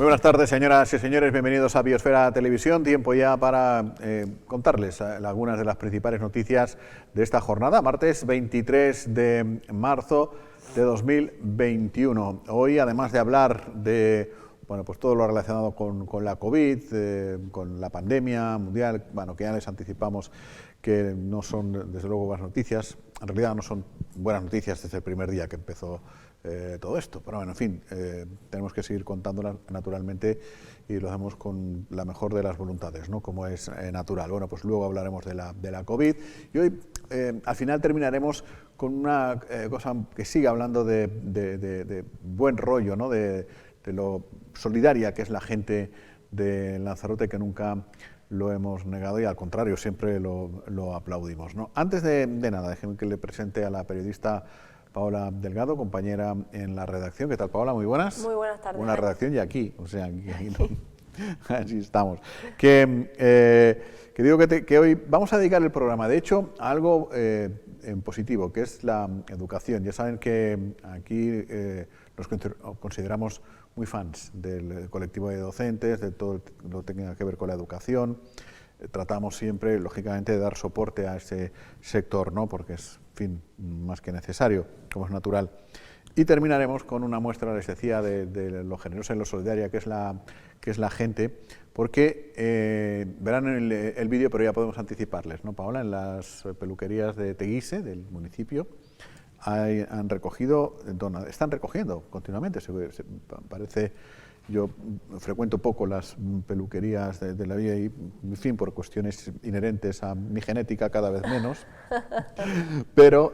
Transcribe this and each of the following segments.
Muy buenas tardes, señoras y señores, bienvenidos a Biosfera Televisión. Tiempo ya para contarles algunas de las principales noticias de esta jornada, martes 23 de marzo de 2021. Hoy, además de hablar de pues todo lo relacionado con la COVID, con la pandemia mundial, que ya les anticipamos que no son, desde luego, buenas noticias. En realidad no son buenas noticias desde el primer día que empezó todo esto, pero bueno, en fin, tenemos que seguir contándolas naturalmente y lo hacemos con la mejor de las voluntades, ¿no? Como es natural. Bueno, pues luego hablaremos de la COVID y hoy al final terminaremos con una cosa que sigue hablando de buen rollo, ¿no? De lo solidaria que es la gente de Lanzarote, que nunca lo hemos negado y al contrario siempre lo aplaudimos, ¿no? Antes de nada, déjenme que le presente a la periodista Paola Delgado, compañera en la redacción. ¿Qué tal, Paola? Muy buenas. Muy buenas tardes. Una redacción y aquí, o sea, aquí no. Así estamos. Que digo que hoy vamos a dedicar el programa, de hecho, a algo en positivo, que es la educación. Ya saben que aquí nos consideramos muy fans del colectivo de docentes, de todo lo que tenga que ver con la educación. Tratamos siempre, lógicamente, de dar soporte a ese sector, ¿no? Porque es, en fin, más que necesario, como es natural. Y terminaremos con una muestra, les decía, de lo generosa y lo solidaria que es la gente, porque verán en el vídeo, pero ya podemos anticiparles, ¿no, Paola? En las peluquerías de Teguise, del municipio, están recogiendo continuamente, parece. Yo frecuento poco las peluquerías de la vida y, en fin, por cuestiones inherentes a mi genética, cada vez menos, pero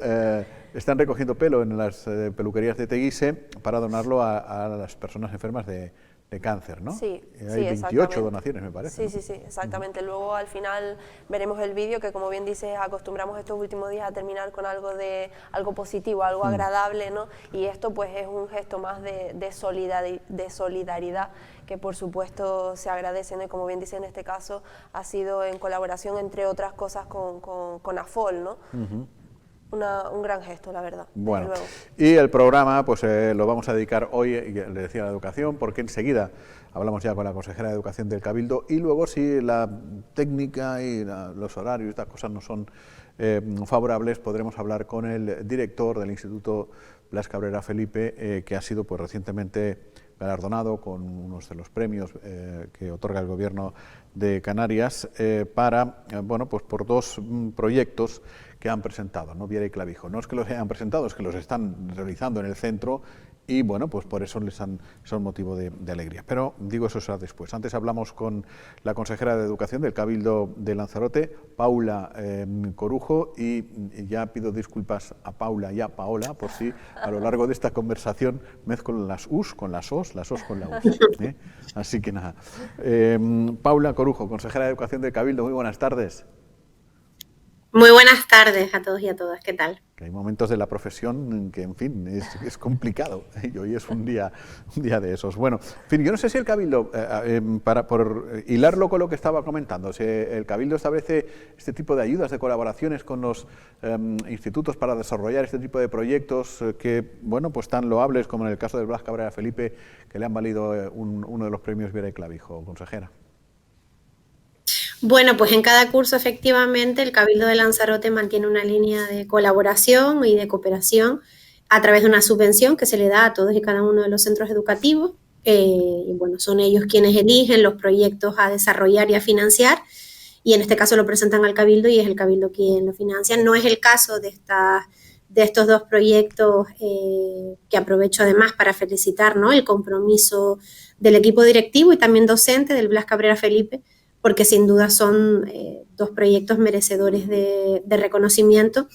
están recogiendo pelo en las peluquerías de Teguise para donarlo a las personas enfermas de cáncer, ¿no? Sí, hay 28 donaciones, me parece. Sí, exactamente. Luego, al final, veremos el vídeo, que como bien dices, acostumbramos estos últimos días a terminar con algo positivo, algo agradable, ¿no? Y esto, pues, es un gesto más de solidaridad, que por supuesto se agradece, ¿no? Y como bien dice, en este caso, ha sido en colaboración, entre otras cosas, con AFOL, ¿no? Un gran gesto, la verdad. Bueno, y el programa pues lo vamos a dedicar hoy, le decía, a la educación, porque enseguida hablamos ya con la consejera de Educación del Cabildo y luego, si la técnica y los horarios y estas cosas no son favorables, podremos hablar con el director del Instituto Blas Cabrera Felipe, que ha sido pues recientemente galardonado con unos de los premios que otorga el Gobierno de Canarias pues por dos proyectos que han presentado, ¿no? Viera y Clavijo. No es que los hayan presentado, es que los están realizando en el centro y, bueno, pues por eso son motivo de alegría. Pero digo, eso será después. Antes hablamos con la consejera de Educación del Cabildo de Lanzarote, Paula Corujo, y ya pido disculpas a Paula y a Paola por si a lo largo de esta conversación mezclo las U's con las O's con la U. Así que nada. Paula Corujo, consejera de Educación del Cabildo, muy buenas tardes. Muy buenas tardes a todos y a todas, ¿qué tal? Que hay momentos de la profesión que, en fin, es complicado, y hoy es un día de esos. Bueno, en fin, yo no sé si el Cabildo, por hilarlo con lo que estaba comentando, si el Cabildo establece este tipo de ayudas, de colaboraciones con los institutos para desarrollar este tipo de proyectos que, bueno, pues tan loables como en el caso del Blas Cabrera Felipe, que le han valido uno de los premios Viera y Clavijo, consejera. Bueno, pues en cada curso, efectivamente, el Cabildo de Lanzarote mantiene una línea de colaboración y de cooperación a través de una subvención que se le da a todos y cada uno de los centros educativos. Y bueno, son ellos quienes eligen los proyectos a desarrollar y a financiar, y en este caso lo presentan al Cabildo y es el Cabildo quien lo financia. No es el caso de estos dos proyectos, que aprovecho además para felicitar, ¿no?, el compromiso del equipo directivo y también docente del Blas Cabrera Felipe, porque sin duda son dos proyectos merecedores de reconocimiento,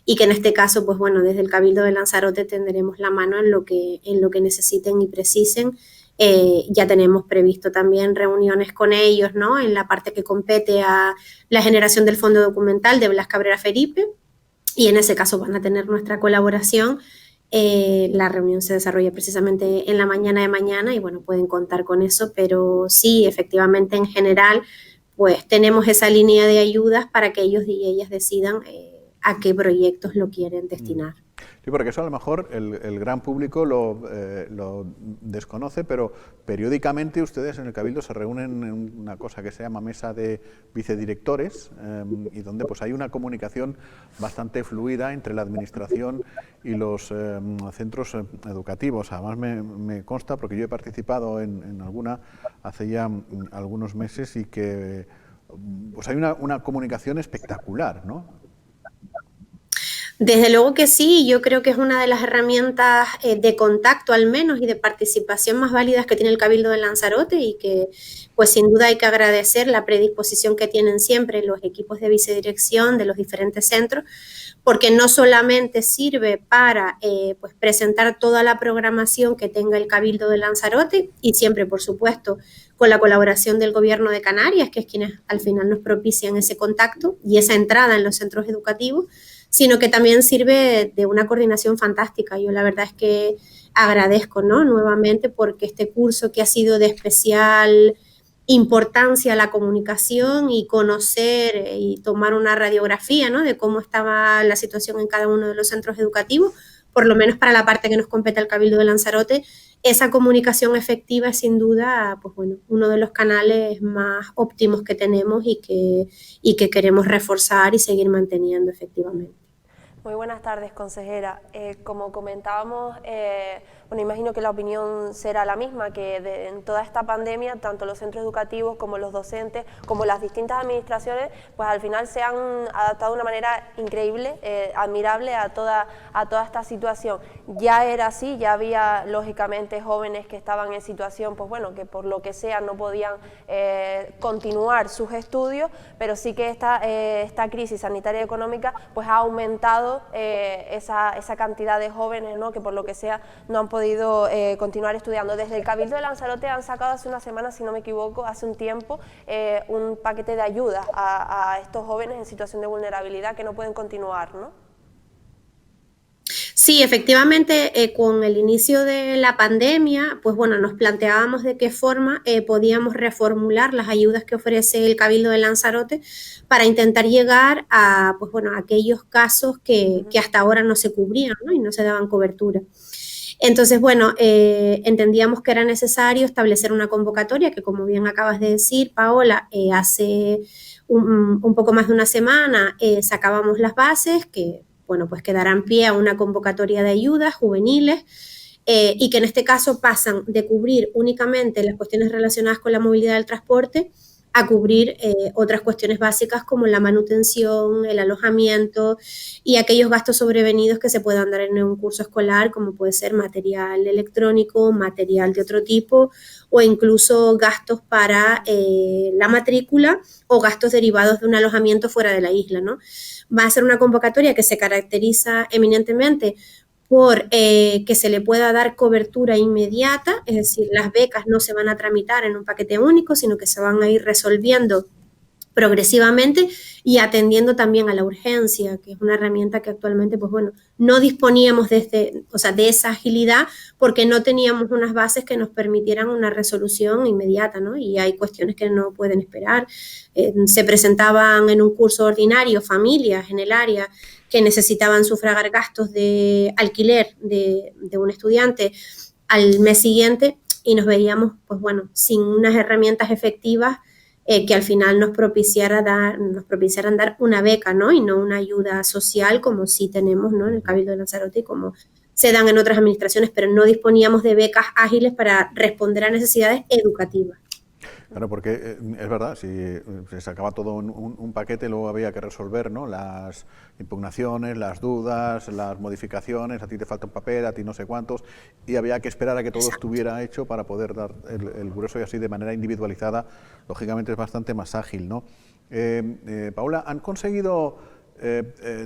y que en este caso, pues bueno, desde el Cabildo de Lanzarote tenderemos la mano en lo que necesiten y precisen. Ya tenemos previsto también reuniones con ellos, ¿no?, en la parte que compete a la generación del fondo documental de Blas Cabrera Felipe, y en ese caso van a tener nuestra colaboración. La reunión se desarrolla precisamente en la mañana de mañana y bueno, pueden contar con eso, pero sí, efectivamente, en general, pues tenemos esa línea de ayudas para que ellos y ellas decidan a qué proyectos lo quieren destinar. Sí, porque eso a lo mejor el gran público lo desconoce, pero periódicamente ustedes en el Cabildo se reúnen en una cosa que se llama mesa de vicedirectores y donde pues hay una comunicación bastante fluida entre la administración y los centros educativos. Además me consta, porque yo he participado en alguna hace ya algunos meses y que pues hay una comunicación espectacular, ¿no? Desde luego que sí, yo creo que es una de las herramientas de contacto al menos y de participación más válidas que tiene el Cabildo de Lanzarote y que pues sin duda hay que agradecer la predisposición que tienen siempre los equipos de vicedirección de los diferentes centros, porque no solamente sirve para pues presentar toda la programación que tenga el Cabildo de Lanzarote y siempre por supuesto con la colaboración del Gobierno de Canarias, que es quienes al final nos propician ese contacto y esa entrada en los centros educativos, sino que también sirve de una coordinación fantástica. Yo la verdad es que agradezco, ¿no?, nuevamente porque este curso que ha sido de especial importancia a la comunicación y conocer y tomar una radiografía, ¿no?, de cómo estaba la situación en cada uno de los centros educativos, por lo menos para la parte que nos compete al Cabildo de Lanzarote, esa comunicación efectiva es sin duda, pues bueno, uno de los canales más óptimos que tenemos y que queremos reforzar y seguir manteniendo efectivamente. Muy buenas tardes, consejera. Como comentábamos, bueno, imagino que la opinión será la misma, que en toda esta pandemia, tanto los centros educativos como los docentes, como las distintas administraciones, pues al final se han adaptado de una manera increíble, admirable a toda esta situación. Ya era así, ya había lógicamente jóvenes que estaban en situación, pues bueno, que por lo que sea no podían continuar sus estudios, pero sí que esta crisis sanitaria y económica pues ha aumentado esa cantidad de jóvenes, ¿no?, que por lo que sea no han podido continuar estudiando. Desde el Cabildo de Lanzarote han sacado hace una semana, si no me equivoco, hace un tiempo, un paquete de ayuda a estos jóvenes en situación de vulnerabilidad que no pueden continuar, ¿no? Sí, efectivamente, con el inicio de la pandemia, pues bueno, nos planteábamos de qué forma podíamos reformular las ayudas que ofrece el Cabildo de Lanzarote para intentar llegar a, pues bueno, a aquellos casos que hasta ahora no se cubrían, ¿no?, y no se daban cobertura. Entonces, bueno, entendíamos que era necesario establecer una convocatoria que, como bien acabas de decir, Paola, hace un poco más de una semana sacábamos las bases que, bueno, pues que darán pie a una convocatoria de ayudas juveniles y que en este caso pasan de cubrir únicamente las cuestiones relacionadas con la movilidad del transporte a cubrir otras cuestiones básicas como la manutención, el alojamiento y aquellos gastos sobrevenidos que se puedan dar en un curso escolar, como puede ser material electrónico, material de otro tipo o incluso gastos para la matrícula o gastos derivados de un alojamiento fuera de la isla, ¿no? Va a ser una convocatoria que se caracteriza eminentemente por que se le pueda dar cobertura inmediata, es decir, las becas no se van a tramitar en un paquete único, sino que se van a ir resolviendo progresivamente y atendiendo también a la urgencia, que es una herramienta que actualmente, pues bueno, no disponíamos de esa agilidad porque no teníamos unas bases que nos permitieran una resolución inmediata, ¿no? Y hay cuestiones que no pueden esperar. Se presentaban en un curso ordinario familias en el área que necesitaban sufragar gastos de alquiler de un estudiante al mes siguiente y nos veíamos, pues bueno, sin unas herramientas efectivas que al final nos propiciaran dar una beca, ¿no?, y no una ayuda social como sí tenemos, ¿no?, en el Cabildo de Lanzarote y como se dan en otras administraciones, pero no disponíamos de becas ágiles para responder a necesidades educativas. Claro, porque es verdad, si se sacaba todo un paquete, luego había que resolver, ¿no?, las impugnaciones, las dudas, las modificaciones, a ti te falta un papel, a ti no sé cuántos, y había que esperar a que todo estuviera hecho para poder dar el grueso, y así de manera individualizada, lógicamente es bastante más ágil, ¿no? Paula, ¿han conseguido,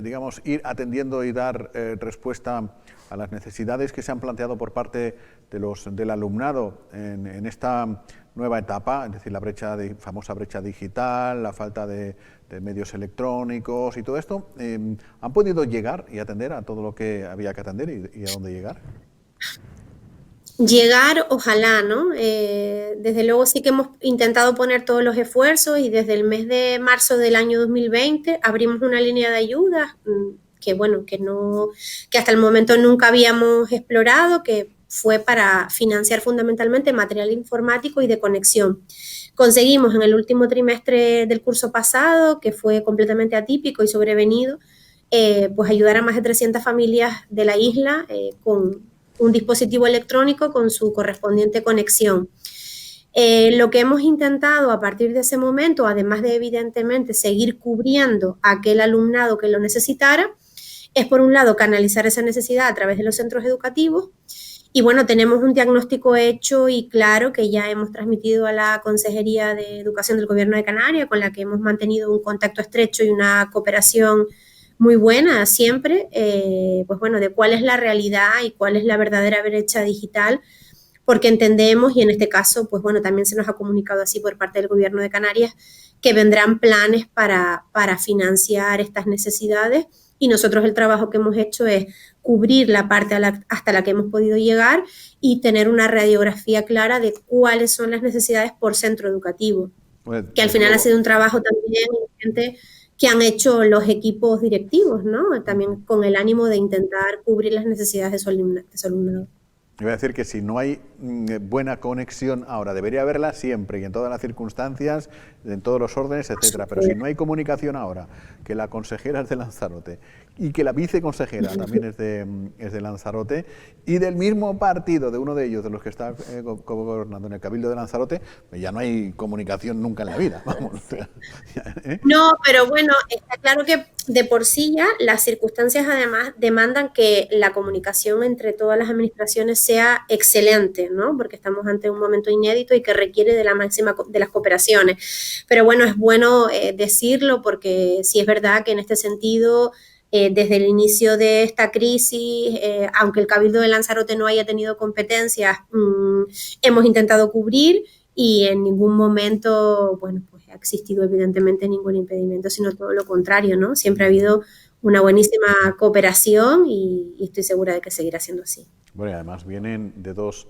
digamos, ir atendiendo y dar respuesta a las necesidades que se han planteado por parte del alumnado en esta nueva etapa, es decir, la famosa brecha digital, la falta de medios electrónicos y todo esto? ¿Han podido llegar y atender a todo lo que había que atender y a dónde llegar? Llegar, ojalá, ¿no? Desde luego sí que hemos intentado poner todos los esfuerzos y desde el mes de marzo del año 2020 abrimos una línea de ayuda bueno, que hasta el momento nunca habíamos explorado, que fue para financiar fundamentalmente material informático y de conexión. Conseguimos en el último trimestre del curso pasado, que fue completamente atípico y sobrevenido, pues ayudar a más de 300 familias de la isla con un dispositivo electrónico con su correspondiente conexión. Lo que hemos intentado a partir de ese momento, además de evidentemente seguir cubriendo a aquel alumnado que lo necesitara, es por un lado canalizar esa necesidad a través de los centros educativos. Y bueno, tenemos un diagnóstico hecho y claro que ya hemos transmitido a la Consejería de Educación del Gobierno de Canarias, con la que hemos mantenido un contacto estrecho y una cooperación muy buena siempre, pues bueno, de cuál es la realidad y cuál es la verdadera brecha digital, porque entendemos, y en este caso, pues bueno, también se nos ha comunicado así por parte del Gobierno de Canarias, que vendrán planes para financiar estas necesidades, y nosotros el trabajo que hemos hecho es cubrir la parte hasta la que hemos podido llegar y tener una radiografía clara de cuáles son las necesidades por centro educativo, que al final ha sido un trabajo también que han hecho los equipos directivos, ¿no? También con el ánimo de intentar cubrir las necesidades de su alumnado. Yo voy a decir que si no hay buena conexión ahora, debería haberla siempre y en todas las circunstancias, en todos los órdenes, etcétera. Pero si no hay comunicación ahora, que la consejera es de Lanzarote y que la viceconsejera también es de Lanzarote y del mismo partido, de uno de ellos, de los que está gobernando en el Cabildo de Lanzarote, pues ya no hay comunicación nunca en la vida. Vamos, No, pero bueno, está claro que de por sí ya las circunstancias además demandan que la comunicación entre todas las administraciones sea excelente, ¿no? Porque estamos ante un momento inédito y que requiere de la máxima de las cooperaciones. Pero bueno, es bueno decirlo porque sí es verdad que en este sentido, desde el inicio de esta crisis, aunque el Cabildo de Lanzarote no haya tenido competencias, hemos intentado cubrir y en ningún momento, bueno, pues ha existido evidentemente ningún impedimento, sino todo lo contrario, ¿no? Siempre ha habido una buenísima cooperación y estoy segura de que seguirá siendo así. Bueno, y además vienen de dos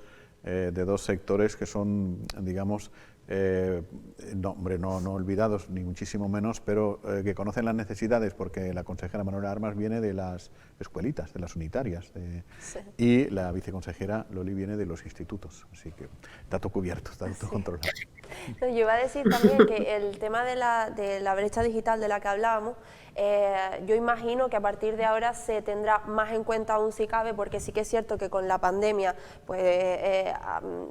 sectores que son, digamos, no, hombre, no olvidados, ni muchísimo menos, pero que conocen las necesidades, porque la consejera Manuela Armas viene de las escuelitas, de las unitarias, sí. Y la viceconsejera Loli viene de los institutos, así que dato cubierto, dato controlado. No, yo iba a decir también que el tema de la brecha digital de la que hablábamos, yo imagino que a partir de ahora se tendrá más en cuenta aún si cabe, porque sí que es cierto que con la pandemia pues,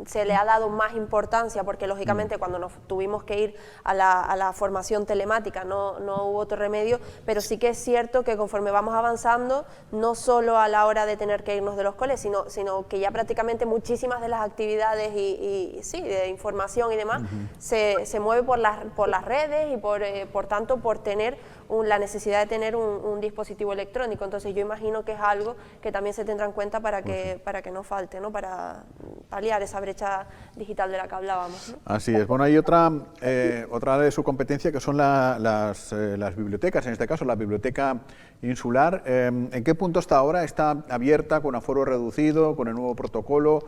se le ha dado más importancia, porque lógicamente cuando nos tuvimos que ir a la formación telemática no hubo otro remedio, pero sí que es cierto que conforme vamos avanzando, no solo a la hora de tener que irnos de los coles, sino que ya prácticamente muchísimas de las actividades y sí, de información y demás, se mueve por las redes y por tanto por tener la necesidad de tener un dispositivo electrónico. Entonces yo imagino que es algo que también se tendrá en cuenta para que no falte, ¿no? Para paliar esa brecha digital de la que hablábamos, ¿no? Así es. Bueno, hay otra de su competencia que son las bibliotecas, en este caso la Biblioteca Insular. ¿En qué punto está ahora? ¿Está abierta, con aforo reducido, con el nuevo protocolo?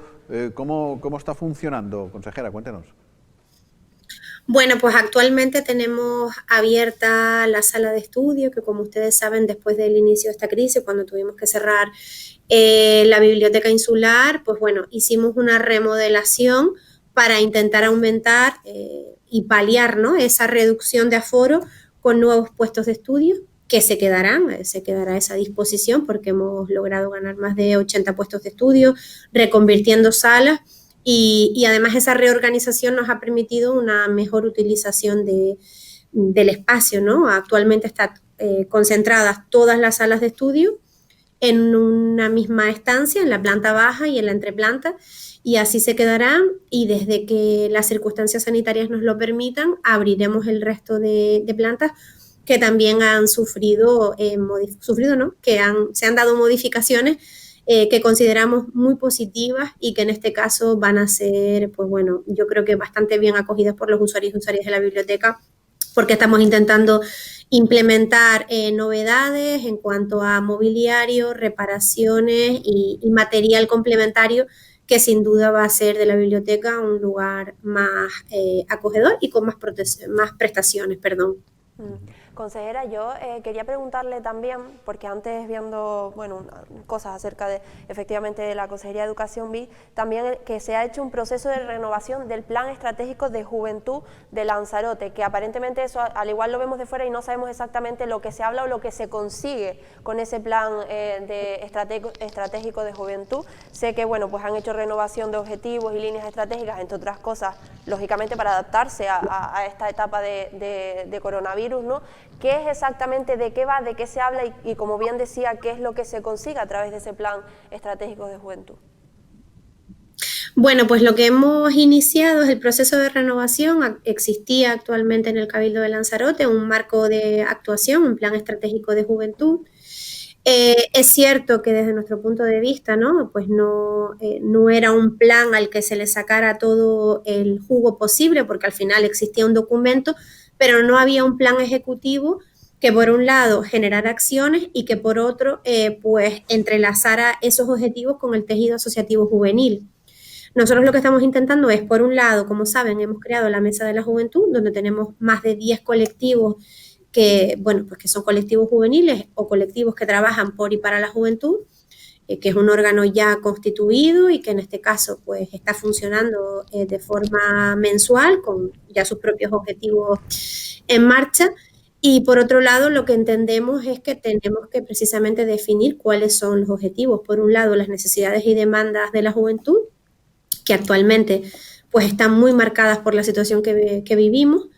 ¿Cómo está funcionando, consejera? Cuéntenos. Bueno, pues actualmente tenemos abierta la sala de estudio, que como ustedes saben, después del inicio de esta crisis, cuando tuvimos que cerrar la biblioteca insular, pues bueno, hicimos una remodelación para intentar aumentar y paliar, ¿no?, esa reducción de aforo con nuevos puestos de estudio que se quedará a esa disposición porque hemos logrado ganar más de 80 puestos de estudio, reconvirtiendo salas. Y además esa reorganización nos ha permitido una mejor utilización del espacio, ¿no? Actualmente están concentradas todas las salas de estudio en una misma estancia, en la planta baja y en la entreplanta, y así se quedarán, y desde que las circunstancias sanitarias nos lo permitan, abriremos el resto de plantas que también han sufrido, ¿no?, que se han dado modificaciones que consideramos muy positivas y que en este caso van a ser, pues bueno, yo creo que bastante bien acogidas por los usuarios y usuarias de la biblioteca, porque estamos intentando implementar novedades en cuanto a mobiliario, reparaciones y material complementario que sin duda va a hacer de la biblioteca un lugar más acogedor y con más prestaciones, perdón. Consejera, yo quería preguntarle también, porque antes viendo cosas acerca de efectivamente de la Consejería de Educación, vi también que se ha hecho un proceso de renovación del Plan Estratégico de Juventud de Lanzarote, que aparentemente eso al igual lo vemos de fuera y no sabemos exactamente lo que se habla o lo que se consigue con ese plan estratégico de juventud. Sé que pues han hecho renovación de objetivos y líneas estratégicas, entre otras cosas, lógicamente para adaptarse a esta etapa de coronavirus, ¿no? ¿Qué es exactamente, de qué va, de qué se habla y como bien decía, qué es lo que se consigue a través de ese plan estratégico de juventud? Bueno, pues lo que hemos iniciado es el proceso de renovación. Existía actualmente en el Cabildo de Lanzarote un marco de actuación, un plan estratégico de juventud. Es cierto que desde nuestro punto de vista, ¿no? Pues no era un plan al que se le sacara todo el jugo posible, porque al final existía un documento, pero no había un plan ejecutivo que por un lado generara acciones y que por otro pues entrelazara esos objetivos con el tejido asociativo juvenil. Nosotros lo que estamos intentando es, por un lado, como saben, hemos creado la Mesa de la Juventud, donde tenemos más de 10 colectivos que, pues que son colectivos juveniles o colectivos que trabajan por y para la juventud, que es un órgano ya constituido y que en este caso pues está funcionando de forma mensual con ya sus propios objetivos en marcha. Y por otro lado, lo que entendemos es que tenemos que precisamente definir cuáles son los objetivos. Por un lado, las necesidades y demandas de la juventud, que actualmente pues están muy marcadas por la situación que vivimos,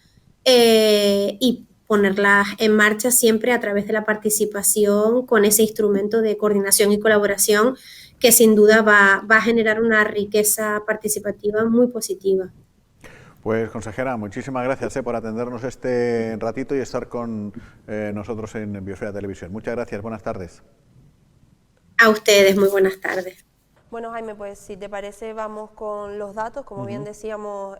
y ponerlas en marcha siempre a través de la participación con ese instrumento de coordinación y colaboración que sin duda va a generar una riqueza participativa muy positiva. Pues consejera, muchísimas gracias por atendernos este ratito y estar con nosotros en Biosfera Televisión. Muchas gracias, buenas tardes. A ustedes, muy buenas tardes. Bueno, Jaime, pues si te parece vamos con los datos. Como bien decíamos,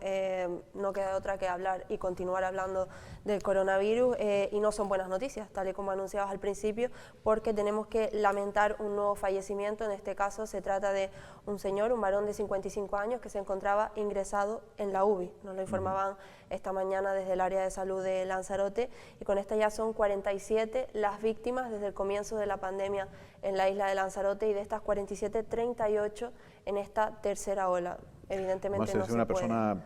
no queda otra que hablar y continuar hablando del coronavirus y no son buenas noticias, tal y como anunciabas al principio, porque tenemos que lamentar un nuevo fallecimiento. En este caso se trata de un señor, un varón de 55 años que se encontraba ingresado en la UBI. Nos lo informaban esta mañana desde el área de salud de Lanzarote y con esta ya son 47 las víctimas desde el comienzo de la pandemia en la isla de Lanzarote y de estas 47, 38 en esta tercera ola. Evidentemente además, no es se una puede. persona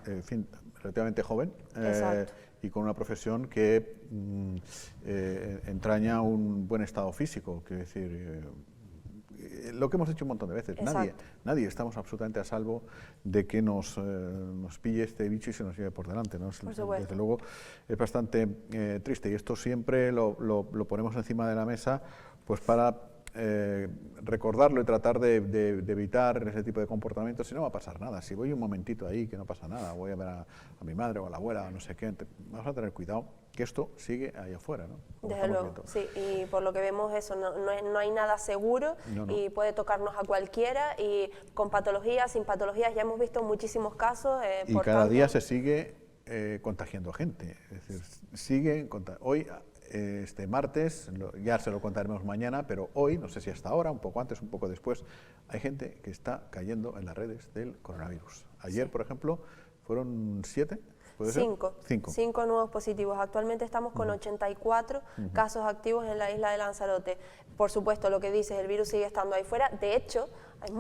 relativamente joven y con una profesión que entraña un buen estado físico, quiero decir, lo que hemos dicho un montón de veces, nadie estamos absolutamente a salvo de que nos pille este bicho y se nos lleve por delante, ¿no? Desde luego es bastante triste y esto siempre lo ponemos encima de la mesa pues para recordarlo y tratar de evitar ese tipo de comportamientos. Si no va a pasar nada, si voy un momentito ahí que no pasa nada, voy a ver a mi madre o a la abuela o no sé qué, vamos a tener cuidado que esto sigue ahí afuera, ¿no? Desde luego, sí, y por lo que vemos eso, no hay nada seguro y puede tocarnos a cualquiera y con patologías, sin patologías, ya hemos visto muchísimos casos. Y cada día se sigue contagiando gente, es decir, hoy este martes, ya se lo contaremos mañana, pero hoy, no sé si hasta ahora, un poco antes, un poco después, hay gente que está cayendo en las redes del coronavirus. Ayer, por ejemplo, fueron 7, ¿puede ser? 5 nuevos positivos. Actualmente estamos con 84 casos activos en la isla de Lanzarote. Por supuesto, lo que dices, el virus sigue estando ahí fuera. De hecho, hay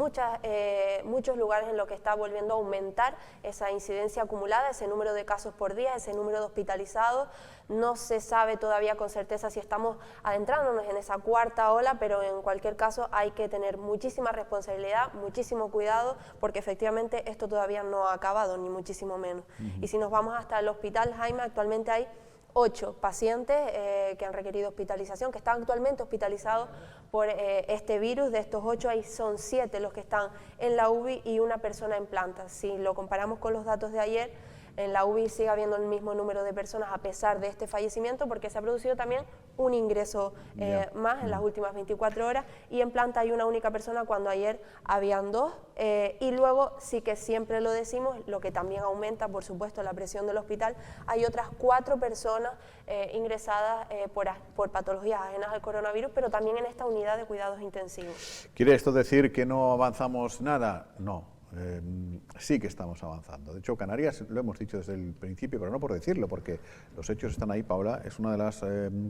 muchos lugares en los que está volviendo a aumentar esa incidencia acumulada, ese número de casos por día, ese número de hospitalizados. No se sabe todavía con certeza si estamos adentrándonos en esa cuarta ola, pero en cualquier caso hay que tener muchísima responsabilidad, muchísimo cuidado, porque efectivamente esto todavía no ha acabado, ni muchísimo menos. Y si nos vamos hasta el hospital, Jaime, actualmente hay 8 pacientes que han requerido hospitalización, que están actualmente hospitalizados por este virus. De estos 8 son 7 los que están en la UBI y una persona en planta. Si lo comparamos con los datos de ayer, en la UBI sigue habiendo el mismo número de personas a pesar de este fallecimiento, porque se ha producido también un ingreso más en las últimas 24 horas y en planta hay una única persona cuando ayer habían 2 y luego sí que siempre lo decimos, lo que también aumenta por supuesto la presión del hospital, hay otras 4 personas ingresadas por patologías ajenas al coronavirus, pero también en esta unidad de cuidados intensivos. ¿Quiere esto decir que no avanzamos nada? No. sí que estamos avanzando. De hecho, Canarias, lo hemos dicho desde el principio, pero no por decirlo, porque los hechos están ahí. Paula es una de las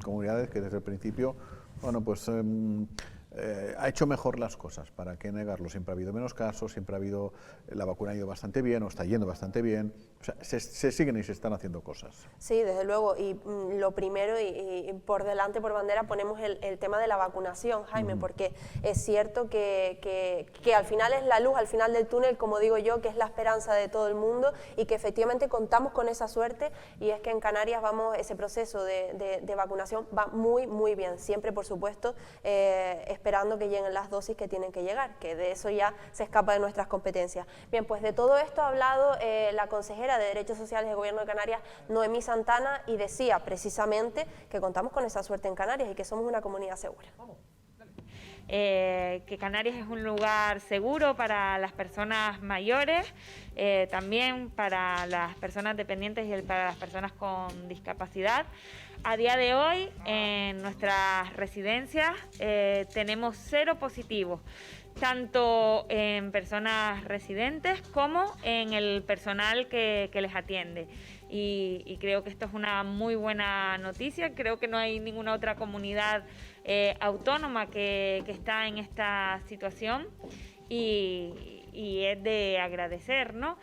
comunidades que desde el principio, bueno, pues ha hecho mejor las cosas, ¿para qué negarlo? Siempre ha habido menos casos, siempre ha habido, la vacuna ha ido bastante bien, o está yendo bastante bien, o sea, se siguen y se están haciendo cosas. Sí, desde luego, y lo primero y por delante, por bandera, ponemos el tema de la vacunación, Jaime, porque es cierto que al final es la luz, al final del túnel, como digo yo, que es la esperanza de todo el mundo y que efectivamente contamos con esa suerte, y es que en Canarias ese proceso de vacunación va muy, muy bien, siempre, por supuesto, esperando que lleguen las dosis que tienen que llegar, que de eso ya se escapa de nuestras competencias. Bien, pues de todo esto ha hablado la consejera de Derechos Sociales del Gobierno de Canarias, Noemí Santana, y decía precisamente que contamos con esa suerte en Canarias y que somos una comunidad segura. Que Canarias es un lugar seguro para las personas mayores, también para las personas dependientes y para las personas con discapacidad. A día de hoy, en nuestras residencias tenemos 0 positivos, tanto en personas residentes como en el personal que les atiende. Y creo que esto es una muy buena noticia. Creo que no hay ninguna otra comunidad autónoma que está en esta situación y es de agradecer, ¿no?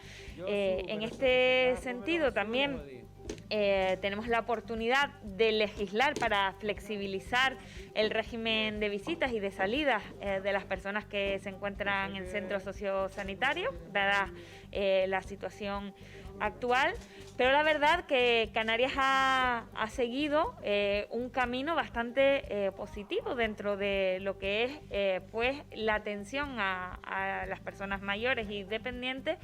En este sentido también tenemos la oportunidad de legislar para flexibilizar el régimen de visitas y de salidas de las personas que se encuentran en centros sociosanitarios, dada la situación actual, pero la verdad que Canarias ha seguido un camino bastante positivo dentro de lo que es pues la atención a las personas mayores y dependientes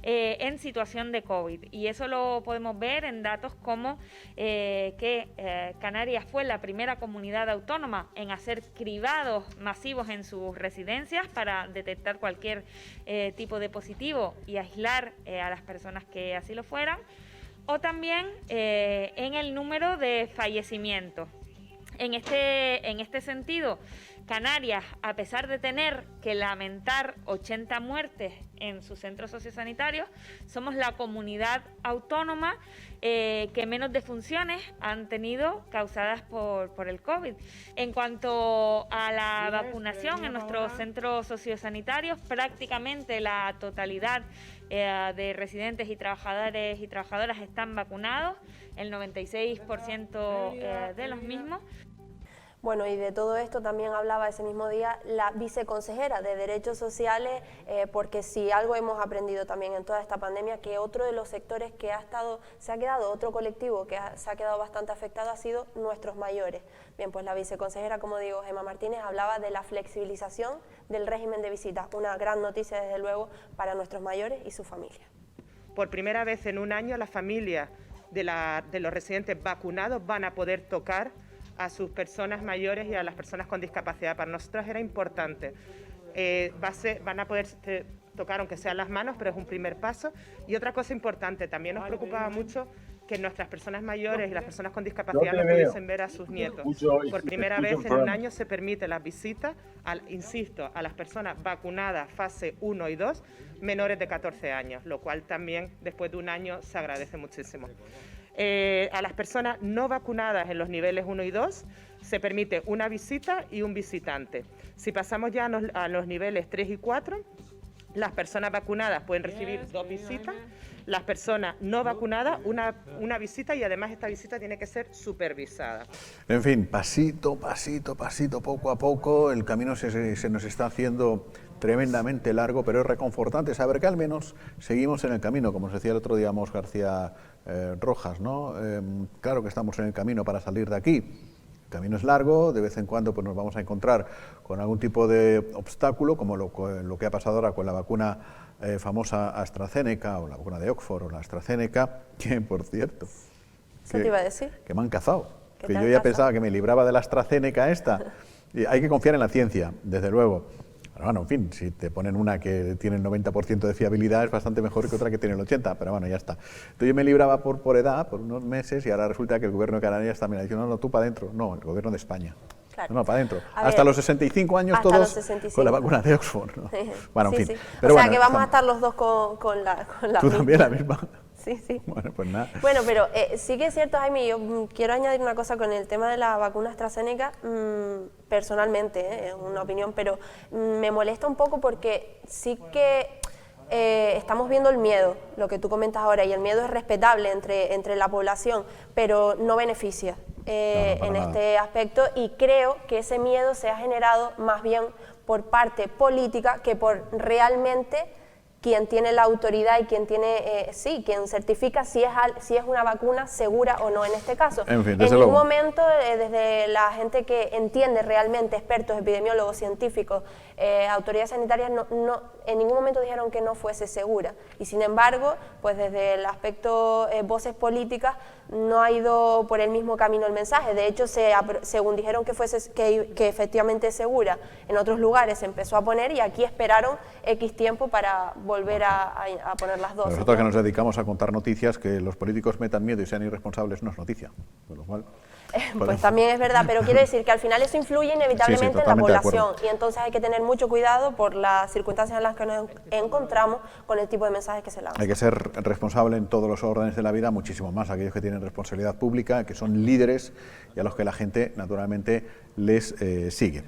en situación de COVID, y eso lo podemos ver en datos como que Canarias fue la primera comunidad autónoma en hacer cribados masivos en sus residencias para detectar cualquier tipo de positivo y aislar a las personas que así lo fueran, o también en el número de fallecimientos. En este sentido, Canarias, a pesar de tener que lamentar 80 muertes en sus centros sociosanitarios, somos la comunidad autónoma que menos defunciones han tenido causadas por el COVID. En cuanto a la vacunación en nuestros centros sociosanitarios, prácticamente la totalidad de residentes y trabajadores y trabajadoras están vacunados, el 96% de los mismos. Bueno, y de todo esto también hablaba ese mismo día la viceconsejera de Derechos Sociales, porque si algo hemos aprendido también en toda esta pandemia, que otro de los sectores que se ha quedado, otro colectivo que se ha quedado bastante afectado ha sido nuestros mayores. Bien, pues la viceconsejera, como digo, Gemma Martínez, hablaba de la flexibilización del régimen de visitas, una gran noticia desde luego para nuestros mayores y su familia. Por primera vez en un año las familias de los residentes vacunados van a poder tocar a sus personas mayores y a las personas con discapacidad. Para nosotros era importante. Van a poder tocar aunque sean las manos, pero es un primer paso. Y otra cosa importante, también nos preocupaba mucho que nuestras personas mayores y las personas con discapacidad no pudiesen ver a sus nietos. Por primera vez en un año se permite las visitas, insisto, a las personas vacunadas fase 1 y 2, menores de 14 años, lo cual también después de un año se agradece muchísimo. A las personas no vacunadas en los niveles 1 y 2 se permite una visita y un visitante. Si pasamos ya a los niveles 3 y 4, las personas vacunadas pueden recibir 2 visitas, las personas no vacunadas una visita, y además esta visita tiene que ser supervisada. En fin, pasito, poco a poco, el camino se nos está haciendo tremendamente largo, pero es reconfortante saber que al menos seguimos en el camino, como nos decía el otro día Mos García Rojas, ¿no? Claro que estamos en el camino para salir de aquí. El camino es largo, de vez en cuando pues nos vamos a encontrar con algún tipo de obstáculo, como lo que ha pasado ahora con la vacuna famosa AstraZeneca, o la vacuna de Oxford, o la AstraZeneca, que por cierto... ¿Qué te iba a decir? Que me han cazado, que yo ya pensaba que me libraba de la AstraZeneca esta. Y hay que confiar en la ciencia, desde luego. Pero bueno, en fin, si te ponen una que tiene el 90% de fiabilidad es bastante mejor que otra que tiene el 80%, pero bueno, ya está. Entonces yo me libraba por edad, por unos meses, y ahora resulta que el gobierno de Canarias también ha dicho, no, tú para adentro. No, el gobierno de España. Claro. No, para adentro. A Hasta ver, los 65 años hasta todos los 65. con la vacuna de Oxford, ¿no? Bueno, en Sí, fin. sí. Pero o sea bueno, que vamos a estamos- estar los dos con la ¿Tú misma. también la misma? Sí, sí. Bueno, pues nada. Bueno, pero sí que es cierto, Jaime, yo quiero añadir una cosa con el tema de la vacuna AstraZeneca, personalmente, es una opinión, pero me molesta un poco porque sí que estamos viendo el miedo, lo que tú comentas ahora, y el miedo es respetable entre la población, pero no beneficia para en nada. este aspecto, y creo que ese miedo se ha generado más bien por parte política que por realmente quien tiene la autoridad y quien tiene, quien certifica si es una vacuna segura o no en este caso. En fin, en desde ningún luego. momento, desde la gente que entiende realmente, expertos, epidemiólogos, científicos, autoridades sanitarias, en ningún momento dijeron que no fuese segura. Y sin embargo, pues desde el aspecto voces políticas, no ha ido por el mismo camino el mensaje. De hecho, según dijeron que efectivamente es segura, en otros lugares se empezó a poner y aquí esperaron X tiempo para volver a poner las dosis. Nosotros que ¿no? nos dedicamos a contar noticias, que los políticos metan miedo y sean irresponsables no es noticia. Con lo cual, Pues también es verdad, pero quiere decir que al final eso influye inevitablemente en la totalmente de acuerdo. población, y entonces hay que tener mucho cuidado por las circunstancias en las que nos encontramos con el tipo de mensajes que se lanzan. hay que ser responsable en todos los órdenes de la vida, muchísimo más aquellos que tienen responsabilidad pública, que son líderes y a los que la gente naturalmente les sigue.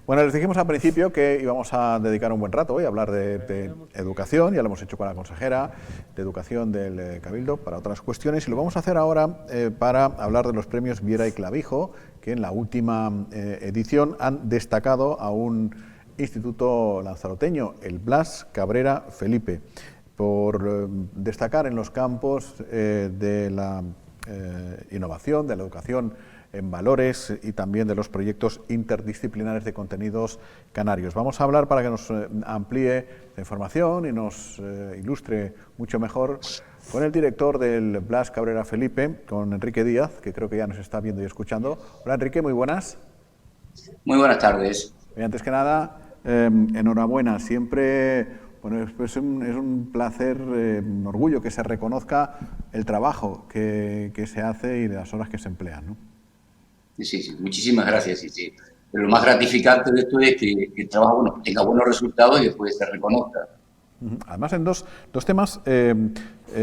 Bueno, les dijimos al principio que íbamos a dedicar un buen rato hoy a hablar de educación, ya lo hemos hecho con la consejera de Educación del Cabildo para otras cuestiones, y lo vamos a hacer ahora para hablar de los premios Viera y Clavijo, que en la última edición han destacado a un instituto lanzaroteño, el Blas Cabrera Felipe, por destacar en los campos de la innovación, de la educación en valores y también de los proyectos interdisciplinares de contenidos canarios. Vamos a hablar, para que nos amplíe la información y nos ilustre mucho mejor, con el director del Blas Cabrera Felipe, con Enrique Díaz, que creo que ya nos está viendo y escuchando. Hola Enrique, muy buenas. Muy buenas tardes. Y antes que nada, enhorabuena. Siempre, bueno, es un placer, un orgullo que se reconozca el trabajo que se hace y las horas que se emplean, ¿no? Sí, muchísimas gracias. Sí. Pero lo más gratificante de esto es que el trabajo tenga buenos resultados y después se reconozca. Además, en dos temas,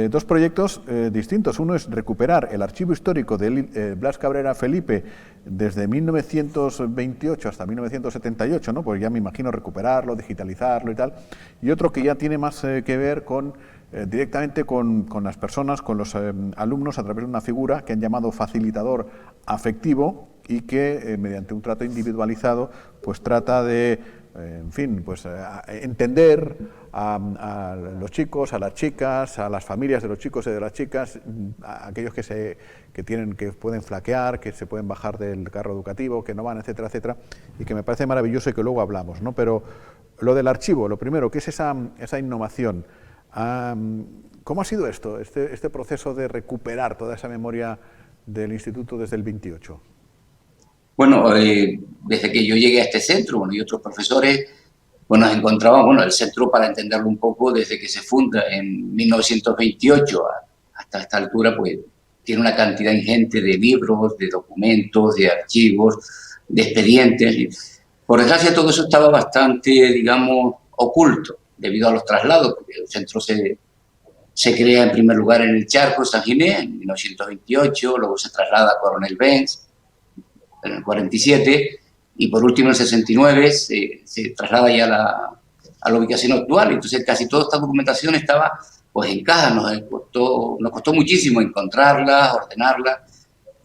dos proyectos distintos. Uno es recuperar el archivo histórico del Blas Cabrera Felipe desde 1928 hasta 1978, ¿no? Pues ya me imagino recuperarlo, digitalizarlo y tal. Y otro que ya tiene más que ver con directamente con las personas, con los alumnos, a través de una figura que han llamado facilitador afectivo y que mediante un trato individualizado pues trata de entender a los chicos, a las chicas, a las familias de los chicos y de las chicas, a aquellos que pueden flaquear, que se pueden bajar del carro educativo, que no van, etcétera, etcétera, y que me parece maravilloso y que luego hablamos, ¿no? Pero lo del archivo, lo primero, ¿qué es esa innovación? ¿Cómo ha sido esto, este proceso de recuperar toda esa memoria del instituto desde el 28? Bueno, desde que yo llegué a este centro, y otros profesores, nos encontraban, el centro, para entenderlo un poco, desde que se funda en 1928 hasta esta altura, pues tiene una cantidad ingente de libros, de documentos, de archivos, de expedientes. Por desgracia, todo eso estaba bastante, digamos, oculto, debido a los traslados, porque el centro se crea en primer lugar en el Charco, San Ginés, en 1928, luego se traslada a Coronel Benz en el 47, y por último en el 69 se traslada ya a la ubicación actual. Entonces casi toda esta documentación estaba pues en caja, nos costó muchísimo encontrarla, ordenarla,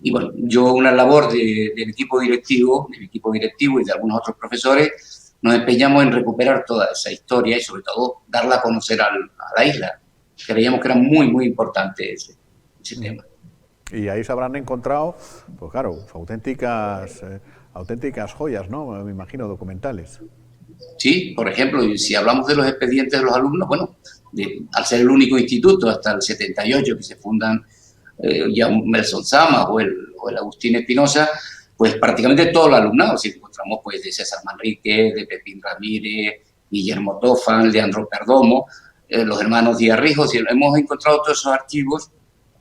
y bueno, yo una labor del equipo directivo y de algunos otros profesores, nos empeñamos en recuperar toda esa historia y sobre todo darla a conocer a la isla. Creíamos que era muy, muy importante ese tema. Y ahí se habrán encontrado, pues claro, auténticas joyas, ¿no? Me imagino, documentales. Sí, por ejemplo, si hablamos de los expedientes de los alumnos, al ser el único instituto hasta el 78 que se fundan ya Nelson Sama o el Agustín Espinosa, pues prácticamente todo el alumnado, si encontramos pues de César Manrique, de Pepín Ramírez, Guillermo Tofan, Leandro Perdomo, los hermanos Díaz Rijos, y hemos encontrado todos esos archivos,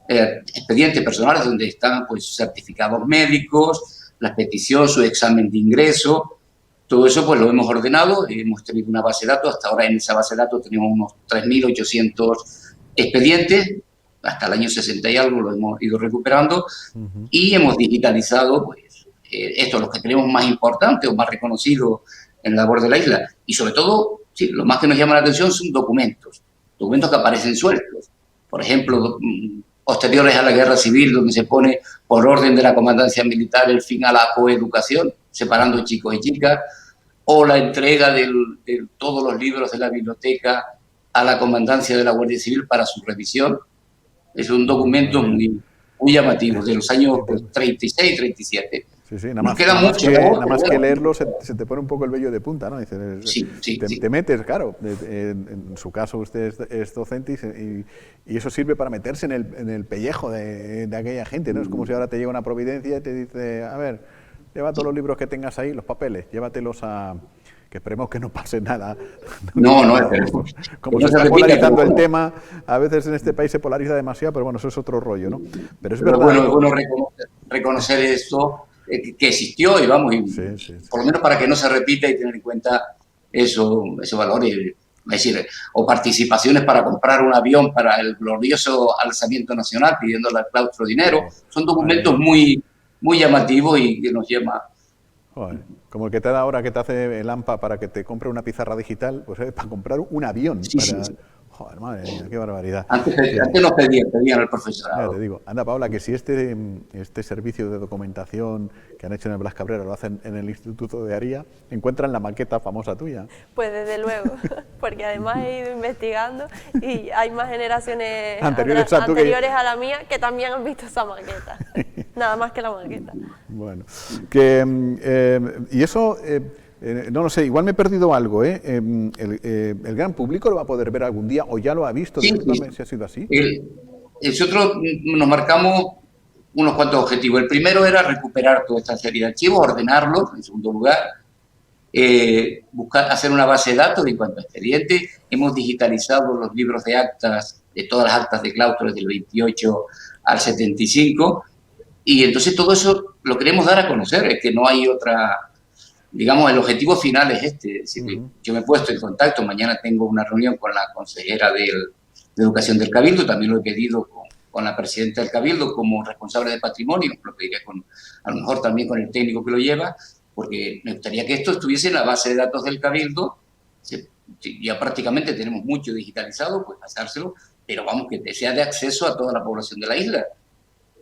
expedientes personales donde están pues certificados médicos, la petición, su examen de ingreso. Todo eso pues lo hemos ordenado, hemos tenido una base de datos, hasta ahora en esa base de datos tenemos unos 3.800 expedientes, hasta el año 60 y algo lo hemos ido recuperando, y hemos digitalizado pues, esto, los que tenemos más importantes o más reconocidos en la labor de la isla. Y sobre todo, sí, lo más que nos llama la atención son documentos que aparecen sueltos. Por ejemplo, posteriores a la guerra civil, donde se pone por orden de la comandancia militar el fin a la coeducación, separando chicos y chicas, o la entrega de todos los libros de la biblioteca a la comandancia de la Guardia Civil para su revisión. Es un documento muy llamativos, de los años 36, 37. Sí, sí, nada más que leerlo se te pone un poco el vello de punta, ¿no? Dices, te metes, claro, en su caso usted es docente y eso sirve para meterse en el pellejo de aquella gente, ¿no? Es como si ahora te llega una providencia y te dice, a ver, lleva todos los libros que tengas ahí, los papeles, llévatelos a... que esperemos que no pase nada. No, esperemos. Como se está polarizando el tema, a veces en este país se polariza demasiado, pero bueno, eso es otro rollo, ¿no? Pero es verdad. Bueno, es bueno reconocer esto, que existió y vamos, por lo menos para que no se repita y tener en cuenta esos valores. Es decir, o participaciones para comprar un avión para el glorioso alzamiento nacional, pidiéndole al claustro dinero. Son documentos muy llamativos y que nos llama. Joder, como el que te da ahora que te hace el AMPA para que te compre una pizarra digital, pues para comprar un avión. Sí. Joder, madre mía, qué barbaridad. Antes nos pedían al profesorado. Ya te digo, anda Paula, que si este servicio de documentación que han hecho en el Blas Cabrera lo hacen en el Instituto de Aría, encuentran la maqueta famosa tuya. Pues desde luego, porque además he ido investigando y hay más generaciones anteriores a la mía que también han visto esa maqueta. Nada más que la maqueta. Bueno, y eso... no lo sé, igual me he perdido algo, ¿eh? ¿El gran público lo va a poder ver algún día o ya lo ha visto? Sí. Si ha sido así. Nosotros nos marcamos unos cuantos objetivos. El primero era recuperar toda esta serie de archivos, ordenarlos. En segundo lugar, hacer una base de datos en cuanto a expedientes. Hemos digitalizado los libros de actas, de todas las actas de claustro desde el 28 al 75. Y entonces todo eso lo queremos dar a conocer. Es que no hay otra... Digamos, el objetivo final es este. Es decir, yo me he puesto en contacto, mañana tengo una reunión con la consejera de Educación del Cabildo, también lo he pedido con la presidenta del Cabildo como responsable de patrimonio, lo pediré a lo mejor también con el técnico que lo lleva, porque me gustaría que esto estuviese en la base de datos del Cabildo. Ya prácticamente tenemos mucho digitalizado, pues pasárselo, pero vamos, que sea de acceso a toda la población de la isla.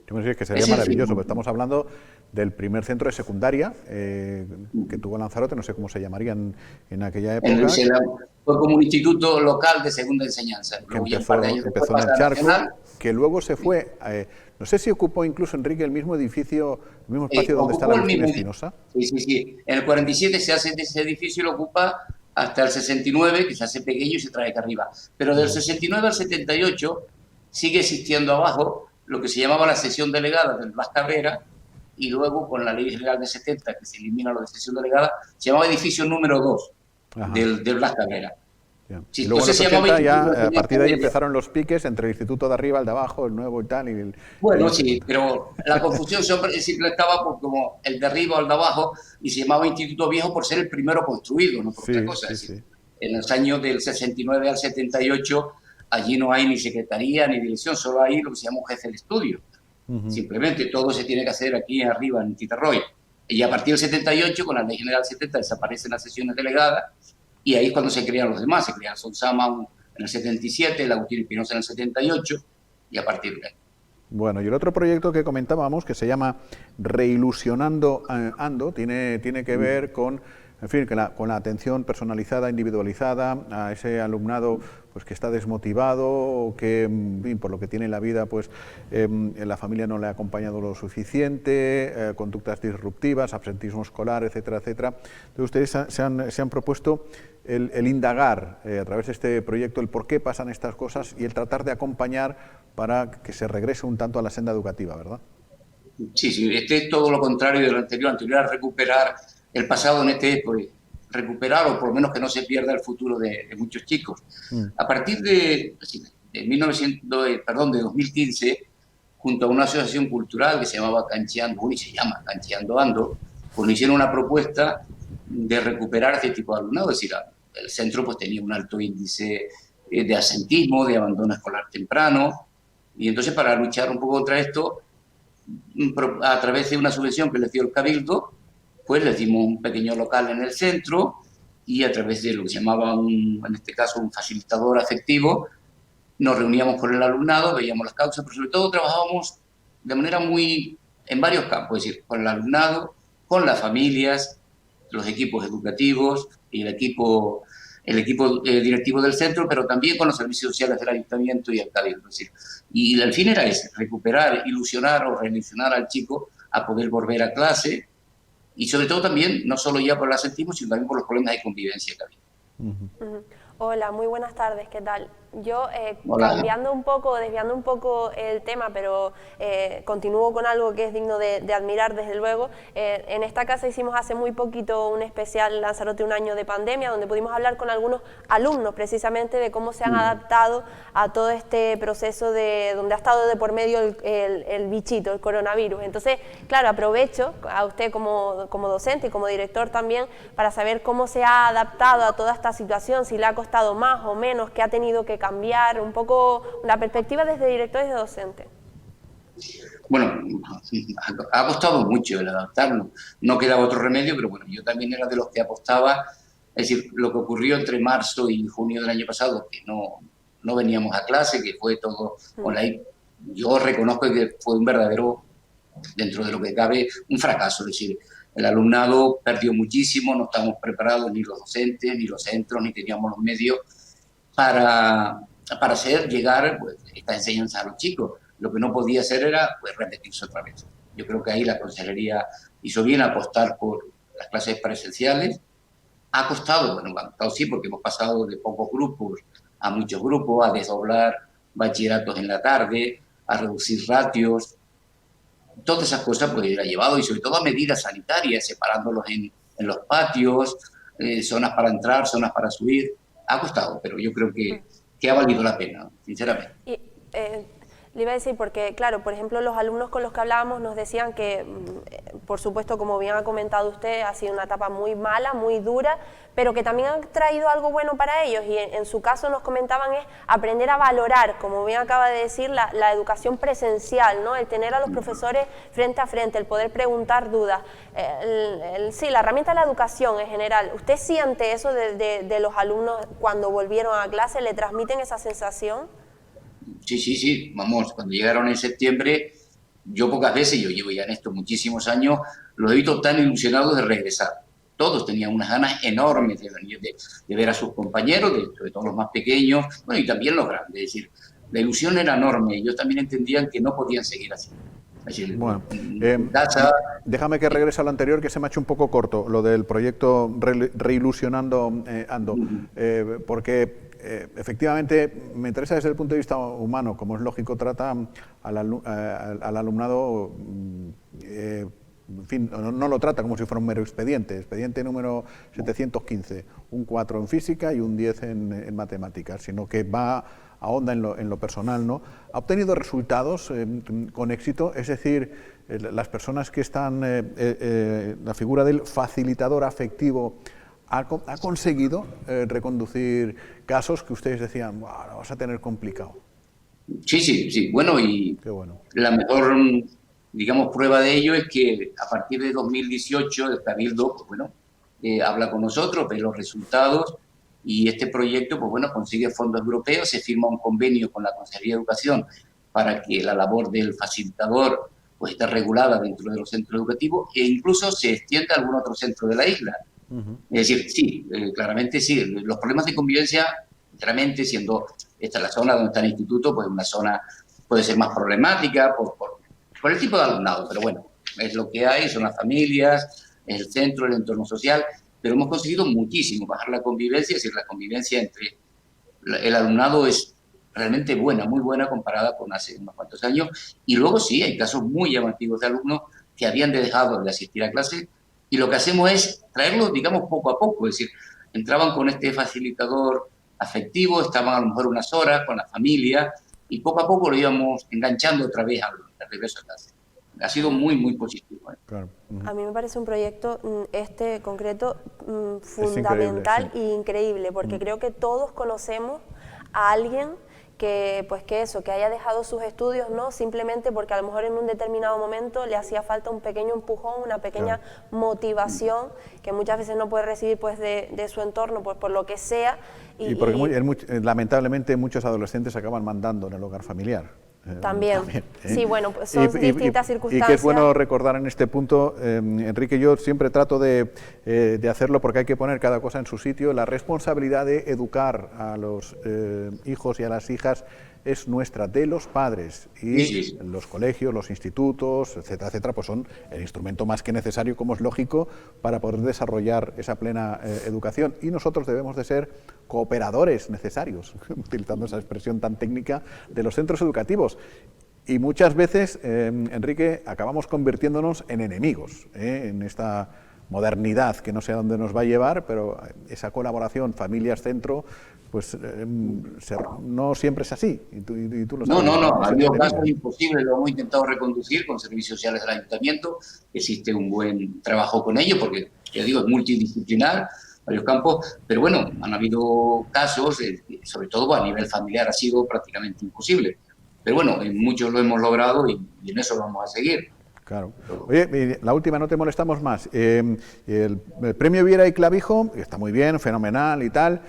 Yo me decía que sería maravilloso, porque estamos hablando del primer centro de secundaria que tuvo Lanzarote, no sé cómo se llamarían en aquella época. Fue como un instituto local de segunda enseñanza. Que empezó en el Charco, que luego se fue, no sé si ocupó incluso Enrique el mismo edificio, el mismo espacio donde está la Agustín Espinosa. Sí. En el 47 se hace ese edificio y lo ocupa hasta el 69, que se hace pequeño y se trae acá arriba. Pero del 69 al 78 sigue existiendo abajo lo que se llamaba la sesión delegada del Blas Cabrera, y luego con la ley general de 70, que se elimina lo de sesión delegada, se llamaba edificio número 2 del Blas Cabrera. Sí, y luego en los 80 ya, a partir de ahí empezaron los piques entre el instituto de arriba, el de abajo, el nuevo y tal. Bueno, sí, pero la confusión siempre estaba por como el de arriba o el de abajo, y se llamaba Instituto Viejo por ser el primero construido, no por otra cosa. En los años del 69 al 78, allí no hay ni secretaría ni dirección, solo hay lo que se llama un jefe de estudio. Simplemente todo se tiene que hacer aquí arriba en Titarroy. Y a partir del 78, con la Ley General 70, desaparecen las sesiones delegadas y ahí es cuando se crean los demás. Se crea Sonsama en el 77, el Agustín Espinosa en el 78 y a partir de ahí. Bueno, y el otro proyecto que comentábamos, que se llama Reilusionando Ando, tiene que ver con, en fin, con la atención personalizada, individualizada a ese alumnado pues que está desmotivado o que, por lo que tiene en la vida, pues la familia no le ha acompañado lo suficiente, conductas disruptivas, absentismo escolar, etcétera, etcétera. Entonces ustedes se han propuesto el indagar a través de este proyecto el por qué pasan estas cosas y el tratar de acompañar para que se regrese un tanto a la senda educativa, ¿verdad? Sí, este es todo lo contrario de lo anterior a recuperar el pasado, en este pues, recuperar o por lo menos que no se pierda el futuro de muchos chicos. A partir de 2015, junto a una asociación cultural que se llamaba Cancheando, y se llama Cancheando Ando, pues nos hicieron una propuesta de recuperar este tipo de alumnado. Es decir, el centro pues tenía un alto índice de asentismo, de abandono escolar temprano, y entonces para luchar un poco contra esto, a través de una subvención que les dio el Cabildo, pues les dimos un pequeño local en el centro y a través de lo que se llamaba, en este caso, un facilitador afectivo, nos reuníamos con el alumnado, veíamos las causas, pero sobre todo trabajábamos de manera en varios campos, es decir, con el alumnado, con las familias, los equipos educativos y el equipo directivo del centro, pero también con los servicios sociales del ayuntamiento y el Cabildo. Es decir, y el fin era ese, recuperar, ilusionar o reilusionar al chico a poder volver a clase y sobre todo también, no solo ya por el asentismo, sino también por los problemas de convivencia que había. Hola, muy buenas tardes, ¿qué tal? Yo, Hola. desviando un poco el tema, pero continúo con algo que es digno de admirar, desde luego. En esta casa hicimos hace muy poquito un especial Lanzarote, un año de pandemia, donde pudimos hablar con algunos alumnos precisamente de cómo se han adaptado a todo este proceso donde ha estado de por medio el bichito, el coronavirus. Entonces, claro, aprovecho a usted como docente y como director también para saber cómo se ha adaptado a toda esta situación, si le ha costado más o menos, qué ha tenido que cambiar, un poco una perspectiva desde director y de docente. Bueno, ha costado mucho el adaptarnos, no quedaba otro remedio, pero bueno, yo también era de los que apostaba, es decir, lo que ocurrió entre marzo y junio del año pasado, que no veníamos a clase, que fue todo online, yo reconozco que fue un verdadero, dentro de lo que cabe, un fracaso, es decir, el alumnado perdió muchísimo, no estábamos preparados ni los docentes, ni los centros, ni teníamos los medios para hacer llegar pues, esta enseñanza a los chicos. Lo que no podía hacer era pues, repetirse otra vez. Yo creo que ahí la consejería hizo bien apostar por las clases presenciales. Ha costado, bueno, ha costado sí, porque hemos pasado de pocos grupos a muchos grupos, a desdoblar bachilleratos en la tarde, a reducir ratios. Todas esas cosas pues ha llevado, y sobre todo a medidas sanitarias, separándolos en los patios, zonas para entrar, zonas para subir. Ha costado, pero yo creo que ha valido la pena, sinceramente. Y, le iba a decir, porque claro, por ejemplo, los alumnos con los que hablábamos nos decían que, por supuesto, como bien ha comentado usted, ha sido una etapa muy mala, muy dura, pero que también han traído algo bueno para ellos, y en su caso nos comentaban es aprender a valorar, como bien acaba de decir, la educación presencial, ¿no? El tener a los profesores frente a frente, el poder preguntar dudas, sí, la herramienta de la educación en general. ¿Usted siente eso de los alumnos cuando volvieron a clase? ¿Le transmiten esa sensación? Sí, vamos, cuando llegaron en septiembre, yo pocas veces, yo llevo ya en esto muchísimos años, los he visto tan ilusionados de regresar. Todos tenían unas ganas enormes de ver a sus compañeros, sobre todo los más pequeños, bueno, y también los grandes. Es decir, la ilusión era enorme. Ellos también entendían que no podían seguir así. Es decir, bueno, déjame que regrese a lo anterior, que se me ha hecho un poco corto, lo del proyecto Reilusionando Ando, porque efectivamente me interesa desde el punto de vista humano, como es lógico, trata al alumnado, en fin, no lo trata como si fuera un mero expediente número 715, un 4 en física y un 10 en matemáticas, sino que ahonda en lo personal, ¿no? Ha obtenido resultados con éxito, es decir, las personas que están, la figura del facilitador afectivo ha conseguido reconducir casos que ustedes decían, lo vas a tener complicado. Sí, bueno, y bueno. La mejor, digamos, prueba de ello es que a partir de 2018 el Cabildo, pues bueno, habla con nosotros, ve los resultados, y este proyecto, pues bueno, consigue fondos europeos, se firma un convenio con la Consejería de Educación para que la labor del facilitador pues esté regulada dentro de los centros educativos, e incluso se extiende a algún otro centro de la isla. Es decir, sí, claramente sí, los problemas de convivencia, sinceramente, siendo esta la zona donde está el instituto, pues una zona puede ser más problemática por el tipo de alumnado, pero bueno, es lo que hay, son las familias, el centro, el entorno social, pero hemos conseguido muchísimo bajar la convivencia, es decir, la convivencia entre el alumnado es realmente buena, muy buena comparada con hace unos cuantos años, y luego sí, hay casos muy llamativos de alumnos que habían dejado de asistir a clase, y lo que hacemos es traerlos, digamos, poco a poco, es decir, entraban con este facilitador afectivo, estaban a lo mejor unas horas con la familia, y poco a poco lo íbamos enganchando otra vez al el regreso a clase. Ha sido muy, muy positivo. Claro. A mí me parece un proyecto, este concreto, increíble, fundamental sí. e increíble, porque creo que todos conocemos a alguien que, pues que haya dejado sus estudios, ¿no? Simplemente porque a lo mejor en un determinado momento le hacía falta un pequeño empujón, una pequeña motivación que muchas veces no puede recibir pues de su entorno, pues por lo que sea. Y porque lamentablemente muchos adolescentes acaban mandando en el hogar familiar. También. Sí, bueno, pues son distintas circunstancias. Y que es bueno recordar en este punto, Enrique, yo siempre trato de hacerlo porque hay que poner cada cosa en su sitio. La responsabilidad de educar a los hijos y a las hijas es nuestra, de los padres, y los colegios, los institutos, etcétera, etcétera, pues son el instrumento más que necesario, como es lógico, para poder desarrollar esa plena educación, y nosotros debemos de ser cooperadores necesarios, utilizando esa expresión tan técnica, de los centros educativos. Y muchas veces, Enrique, acabamos convirtiéndonos en enemigos, en esta modernidad que no sé a dónde nos va a llevar, pero esa colaboración familias-centro, pues no siempre es así. Y tú lo sabes. No, ha habido casos imposibles, lo hemos intentado reconducir con servicios sociales del ayuntamiento, existe un buen trabajo con ellos, porque, ya digo, es multidisciplinar, varios campos, pero bueno, han habido casos, sobre todo a nivel familiar ha sido prácticamente imposible. Pero bueno, en muchos lo hemos logrado y en eso vamos a seguir. Claro. Oye, la última, no te molestamos más. El premio Viera y Clavijo, que está muy bien, fenomenal y tal,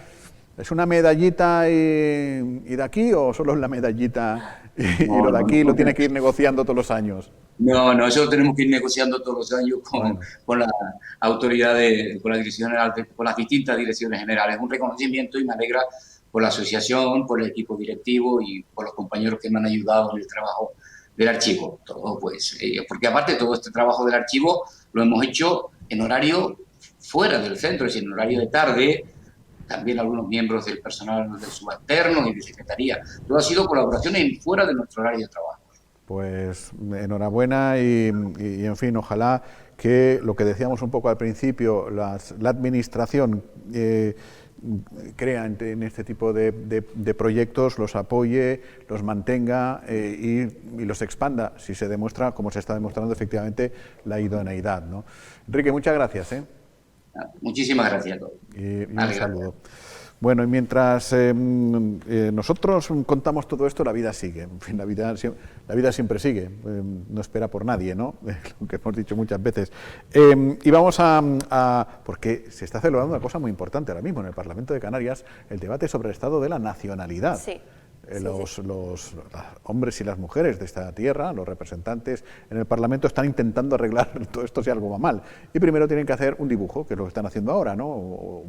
¿es una medallita y de aquí, o solo es la medallita y lo de aquí lo tiene que ir negociando todos los años? No, eso lo tenemos que ir negociando todos los años con la autoridad, con la dirección general, con las distintas direcciones generales. Un reconocimiento, y me alegra por la asociación, por el equipo directivo y por los compañeros que me han ayudado en el trabajo del archivo. Todo, pues, porque aparte todo este trabajo del archivo lo hemos hecho en horario fuera del centro, es decir, en horario de tarde. También algunos miembros del personal del subalterno y de secretaría. Todo ha sido colaboración fuera de nuestro horario de trabajo. Pues enhorabuena y en fin, ojalá que lo que decíamos un poco al principio, la administración crea en este tipo de proyectos, los apoye, los mantenga y los expanda, si se demuestra, como se está demostrando efectivamente, la idoneidad, ¿no? Enrique, muchas gracias. Muchísimas gracias a todos. Y un saludo. Bueno, y mientras nosotros contamos todo esto, la vida sigue. En fin, la vida siempre sigue, no espera por nadie, ¿no? Lo que hemos dicho muchas veces. Y vamos porque se está celebrando una cosa muy importante ahora mismo en el Parlamento de Canarias, el debate sobre el estado de la nacionalidad. Sí. Los hombres y las mujeres de esta tierra, los representantes en el Parlamento, están intentando arreglar todo esto si algo va mal. Y primero tienen que hacer un dibujo, que es lo que están haciendo ahora, ¿no? O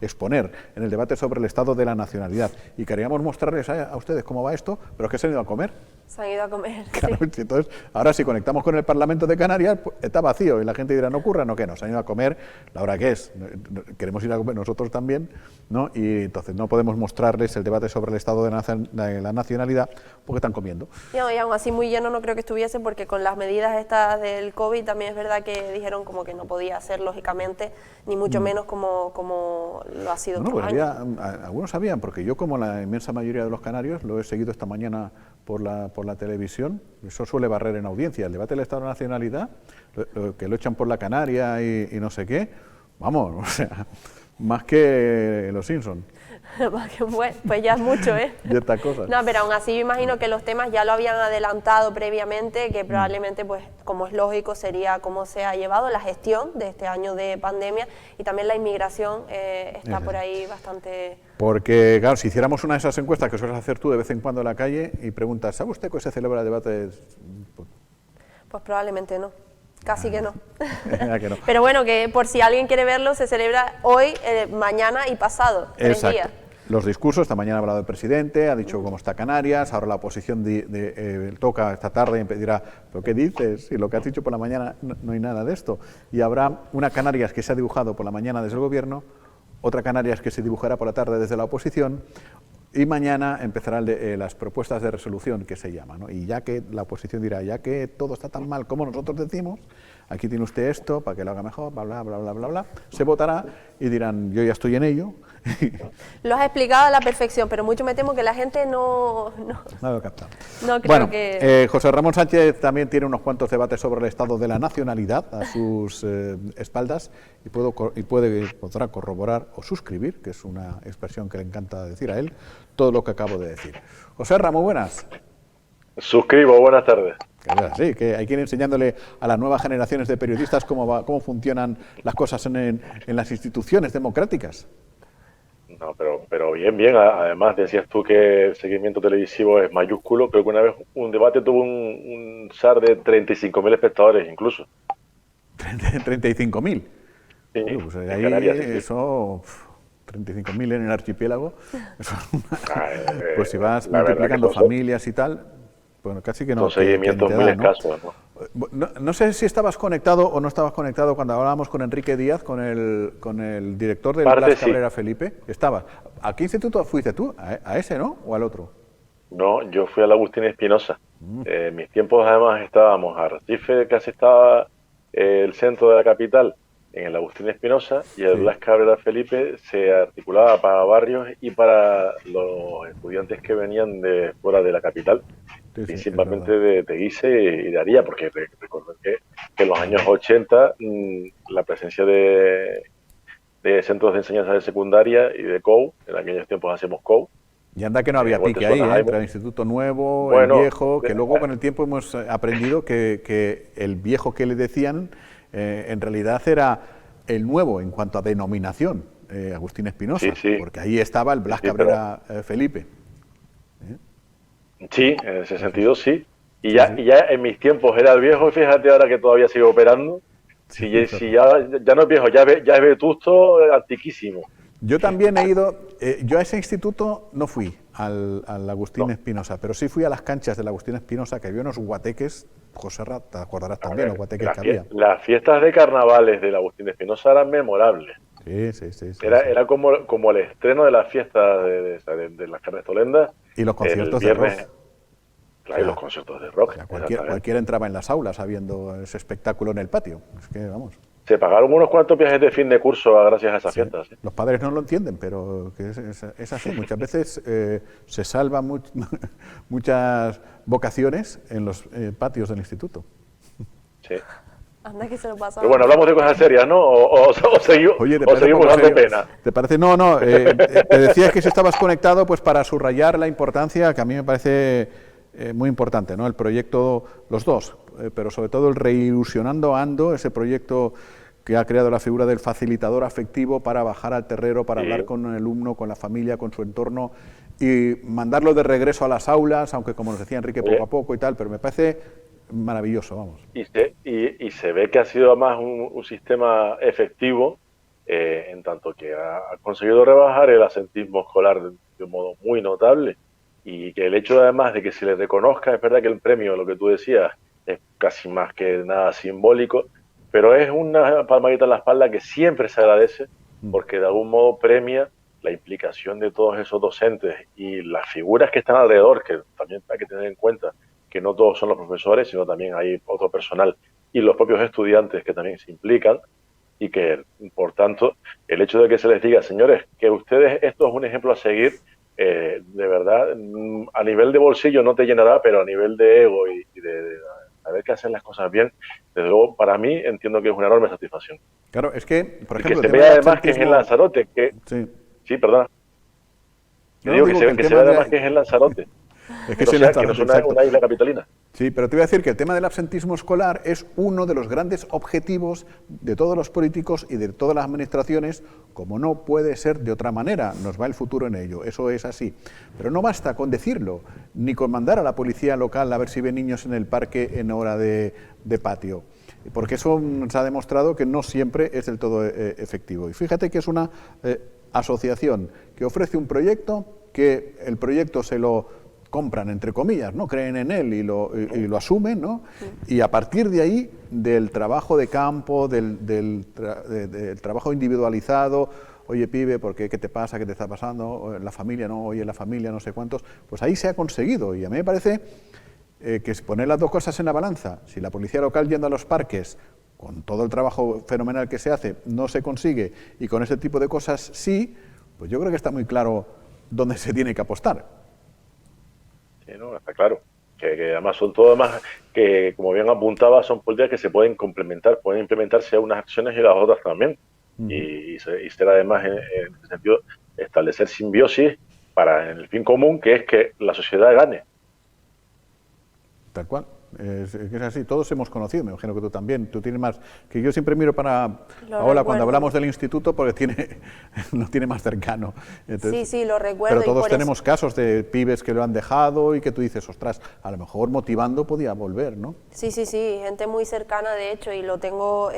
exponer en el debate sobre el estado de la nacionalidad. Y queríamos mostrarles a ustedes cómo va esto, pero es que se han ido a comer. Se han ido a comer, claro, sí. Entonces, ahora si conectamos con el Parlamento de Canarias, pues, está vacío y la gente dirá, no ocurra, no, que no, se han ido a comer, la hora que es, queremos ir a comer nosotros también, ¿no? Y entonces no podemos mostrarles el debate sobre el estado de la nacionalidad porque están comiendo. Y aún así muy lleno no creo que estuviese, porque con las medidas estas del COVID también es verdad que dijeron como que no podía ser lógicamente, ni mucho menos como lo ha sido otros años. Algunos sabían, porque yo, como la inmensa mayoría de los canarios, lo he seguido esta mañana por la televisión, eso suele barrer en audiencia. El debate del estado de la nacionalidad, que lo echan por la Canaria y no sé qué, vamos, o sea, más que los Simpsons. Bueno, pues ya es mucho, ¿eh? Y estas cosas. No, pero aún así yo imagino que los temas ya lo habían adelantado previamente, que probablemente, pues, como es lógico, sería cómo se ha llevado la gestión de este año de pandemia, y también la inmigración está por ahí bastante... Porque, claro, si hiciéramos una de esas encuestas que sueles hacer tú de vez en cuando en la calle y preguntas, ¿sabe usted que se celebra el debate? Pues probablemente no. Casi que no. Que no. Pero bueno, que por si alguien quiere verlo, se celebra hoy, mañana y pasado, 3 días. Los discursos, esta mañana ha hablado el presidente, ha dicho cómo está Canarias, ahora la oposición toca esta tarde y dirá, ¿pero qué dices? Si lo que has dicho por la mañana no hay nada de esto. Y habrá una Canarias que se ha dibujado por la mañana desde el gobierno, otra Canarias que se dibujará por la tarde desde la oposición, y mañana empezarán las propuestas de resolución, que se llama, ¿no? Y ya que la oposición dirá, ya que todo está tan mal como nosotros decimos, aquí tiene usted esto para que lo haga mejor, bla, bla, bla, bla, bla, bla, se votará y dirán, yo ya estoy en ello, Lo has explicado a la perfección, pero mucho me temo que la gente no No lo capta. no creo Bueno, que... José Ramón Sánchez también tiene unos cuantos debates sobre el estado de la nacionalidad a sus espaldas y podrá corroborar o suscribir, que es una expresión que le encanta decir a él, todo lo que acabo de decir. José Ramón, buenas. Suscribo, buenas tardes. Sí, que hay que ir enseñándole a las nuevas generaciones de periodistas cómo funcionan las cosas en las instituciones democráticas. No, pero bien. Además, decías tú que el seguimiento televisivo es mayúsculo. Creo que una vez un debate tuvo un SAR de 35.000 espectadores, incluso. 35.000. Sí, Pues en ahí Canarias, sí. eso, 35.000 en el archipiélago. Eso, pues si vas la verdad multiplicando que son- familias y tal, bueno, casi que no. Son seguimientos que muy te da, ¿no? escasos, ¿no? No sé si estabas conectado o no estabas conectado cuando hablábamos con Enrique Díaz, con el director del Parte Blas sí. Cabrera Felipe. Estabas. ¿A qué instituto fuiste tú? ¿A ese, no? ¿O al otro? No, yo fui al Agustín Espinosa. En mis tiempos, además, estábamos a Arrecife, casi estaba el centro de la capital, en el Agustín Espinosa, y el Sí. Blas Cabrera Felipe se articulaba para barrios y para los estudiantes que venían de fuera de la capital, Sí, es principalmente verdad. de Teguise y de Aría, porque recuerdo que en los años 80 la presencia de centros de enseñanza de secundaria y de COU, en aquellos tiempos hacíamos COU. Y anda que no había Huerta pique ahí, Zona Jaime. entre el Instituto Nuevo, Bueno, el Viejo, que luego con el tiempo hemos aprendido que el Viejo que le decían en realidad era el Nuevo en cuanto a denominación, Agustín Espinosa, Sí, sí. porque ahí estaba el Blas Sí, Cabrera Felipe. Sí, en ese sentido sí. Y Sí, ya, sí. y ya en mis tiempos era el Viejo, y fíjate ahora que todavía sigue operando. Sí, Si ya no es viejo, ya es vetusto, antiquísimo. Yo también he ido, yo a ese instituto no fui, al Agustín No. Espinosa, pero sí fui a las canchas del Agustín Espinosa, que había unos guateques, José Rat, te acordarás también, los guateques que había. Las fiestas de carnavales del Agustín Espinosa eran memorables. Sí. Era como el estreno de las fiestas de las carnestolendas. Y los conciertos el viernes, de rock. Claro, y los Claro. conciertos de rock. O sea, exactamente. cualquiera entraba en las aulas sabiendo ese espectáculo en el patio. Es que, vamos, Se pagaron unos cuantos viajes de fin de curso gracias a esas fiestas. ¿sí? los padres no lo entienden, pero que es así. Muchas veces se salvan muchas vocaciones en los patios del instituto. Sí. Anda que se lo pasaba. Pero bueno, hablamos de cosas serias, ¿no? O seguimos, Oye, ¿te o parece seguimos poco dando serio? pena. ¿Te parece? No, te decías que si estabas conectado, pues para subrayar la importancia, que a mí me parece muy importante, ¿no? El proyecto, los dos, pero sobre todo el Reilusionando Ando, ese proyecto que ha creado la figura del facilitador afectivo para bajar al terreno, para Sí. hablar con el alumno, con la familia, con su entorno y mandarlo de regreso a las aulas, aunque como nos decía Enrique, Oye. poco a poco y tal, pero me parece maravilloso, vamos. Y se ve que ha sido además un sistema efectivo, en tanto que ha conseguido rebajar el absentismo escolar de un modo muy notable, y que el hecho además de que se le reconozca, es verdad que el premio, lo que tú decías, es casi más que nada simbólico, pero es una palmadita en la espalda que siempre se agradece, porque de algún modo premia la implicación de todos esos docentes y las figuras que están alrededor, que también hay que tener en cuenta que no todos son los profesores, sino también hay otro personal y los propios estudiantes que también se implican, y que, por tanto, el hecho de que se les diga, señores, que ustedes, esto es un ejemplo a seguir, de verdad, a nivel de bolsillo no te llenará, pero a nivel de ego y de saber que hacen las cosas bien, desde luego, para mí, entiendo que es una enorme satisfacción. Claro, es que, por Y que ejemplo, se el tema vea del además que es en absentismo- Lanzarote, que... Sí. Sí, perdona. No, Digo digo que que el se tema vea de- además que es en Lanzarote. Es que O sí, sea, en que no es Lanzarote, una isla capitalina. Sí, pero te voy a decir que el tema del absentismo escolar es uno de los grandes objetivos de todos los políticos y de todas las administraciones, como no puede ser de otra manera, nos va el futuro en ello, eso es así. Pero no basta con decirlo, ni con mandar a la policía local a ver si ve niños en el parque en hora de patio, porque eso se ha demostrado que no siempre es del todo efectivo. Y fíjate que es una asociación que ofrece un proyecto, que el proyecto se lo compran, entre comillas, ¿no? Creen en él y lo asumen, ¿no? Y a partir de ahí, del trabajo de campo, del trabajo individualizado, oye, pibe, ¿por qué? ¿Qué te pasa? ¿Qué te está pasando? La familia, no, oye, la familia, no sé cuántos, pues ahí se ha conseguido. Y a mí me parece que es poner las dos cosas en la balanza. Si la policía local yendo a los parques, con todo el trabajo fenomenal que se hace, no se consigue, y con ese tipo de cosas sí, pues yo creo que está muy claro dónde se tiene que apostar. Sí, no, está claro. Que además son todo más que, como bien apuntaba, son políticas que se pueden complementar, pueden implementarse unas acciones y las otras también. Y ser además, en ese sentido, establecer simbiosis para el fin común, que es que la sociedad gane. Tal cual. Es así, todos hemos conocido, me imagino que tú también. Tú tienes más, que yo siempre miro para Paola cuando hablamos del instituto porque lo tiene más cercano. Entonces, sí, lo recuerdo. Pero todos tenemos casos de pibes que lo han dejado y que tú dices, ostras, a lo mejor motivando podía volver, ¿no? Sí, gente muy cercana de hecho, y lo tengo,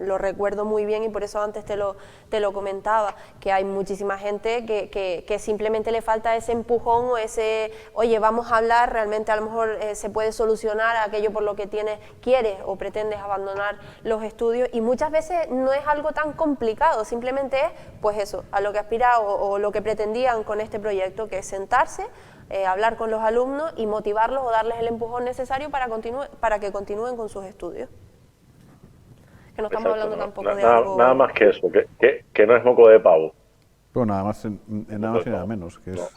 lo recuerdo muy bien, y por eso antes te lo comentaba, que hay muchísima gente que simplemente le falta ese empujón o ese, oye, vamos a hablar, realmente a lo mejor se puede solucionar aquello por lo que quieres o pretendes abandonar los estudios, y muchas veces no es algo tan complicado, simplemente es pues eso, a lo que aspira o lo que pretendían con este proyecto, que es sentarse, hablar con los alumnos y motivarlos o darles el empujón necesario para que continúen con sus estudios. Que no estamos hablando tampoco de algo... Nada más que eso, que no es moco de pavo. Bueno, nada más y nada menos, que es...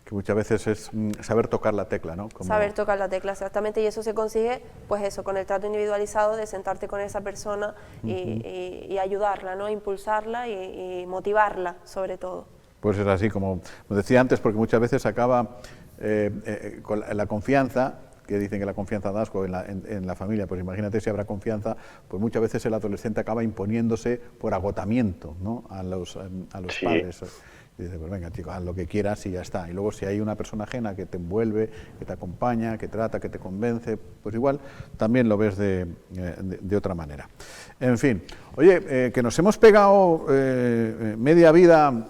que muchas veces es saber tocar la tecla, ¿no? Saber tocar la tecla, exactamente, y eso se consigue, pues eso, con el trato individualizado de sentarte con esa persona y ayudarla, ¿no? Impulsarla y motivarla, sobre todo. Pues es así, como decía antes, porque muchas veces acaba con la confianza, que dicen que la confianza da asco en la familia, pues imagínate si habrá confianza, pues muchas veces el adolescente acaba imponiéndose por agotamiento, ¿no? a los sí. padres. Y dice, pues venga, chico, haz lo que quieras y ya está. Y luego si hay una persona ajena que te envuelve, que te acompaña, que trata, que te convence, pues igual también lo ves de otra manera. En fin, oye, que nos hemos pegado media vida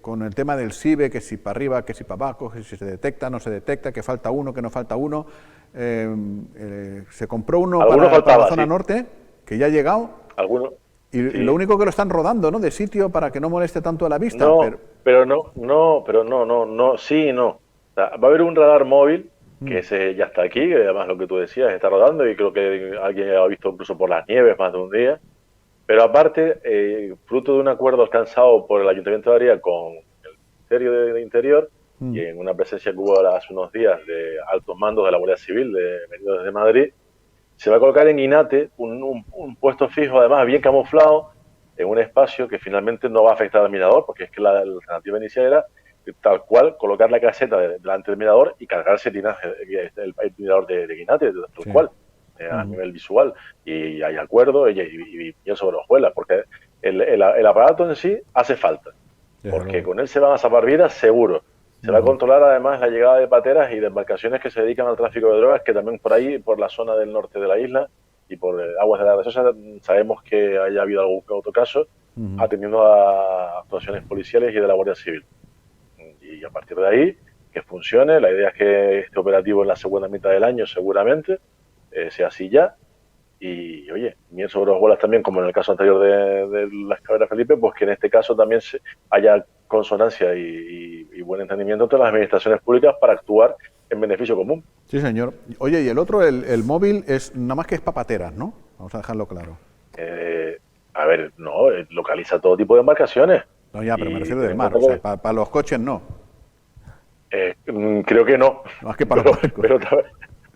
con el tema del SIBE, que si para arriba, que si para abajo, que si se detecta, no se detecta, que falta uno, que no falta uno. Se compró uno para la zona norte, que ya ha llegado. ¿Alguno? Y lo único que lo están rodando, ¿no? De sitio para que no moleste tanto a la vista. No, pero no. O sea, va a haber un radar móvil que ese ya está aquí, que además lo que tú decías está rodando, y creo que alguien ya lo ha visto incluso por las nieves más de un día. Pero aparte, fruto de un acuerdo alcanzado por el Ayuntamiento de Aria con el Ministerio de Interior, y en una presencia que hubo hace unos días de altos mandos de la Guardia Civil venidos desde Madrid, se va a colocar en Guinate un puesto fijo, además bien camuflado, en un espacio que finalmente no va a afectar al mirador, porque es que la alternativa inicial era tal cual colocar la caseta delante del mirador y cargarse el mirador de Guinate, tal cual, a nivel visual. Y hay acuerdo y bien sobre hojuelas, porque el aparato en sí hace falta, porque con él se van a salvar vidas seguro. Se va a controlar además la llegada de pateras y de embarcaciones que se dedican al tráfico de drogas, que también por ahí, por la zona del norte de la isla y por aguas de la Resosa, sabemos que haya habido algún otro caso, atendiendo a actuaciones policiales y de la Guardia Civil. Y a partir de ahí, que funcione. La idea es que este operativo en la segunda mitad del año seguramente sea así ya. Y oye, miel sobre las bolas también, como en el caso anterior de las Caberas Felipe, pues que en este caso también haya consonancia y buen entendimiento entre las administraciones públicas para actuar en beneficio común. Sí, señor. Oye, y el otro, el móvil, es nada más que es papateras, ¿no? Vamos a dejarlo claro. A ver, no, localiza todo tipo de embarcaciones. No, ya, pero me refiero del mar, o sea, para los coches no. Creo que no. Más que para los barcos.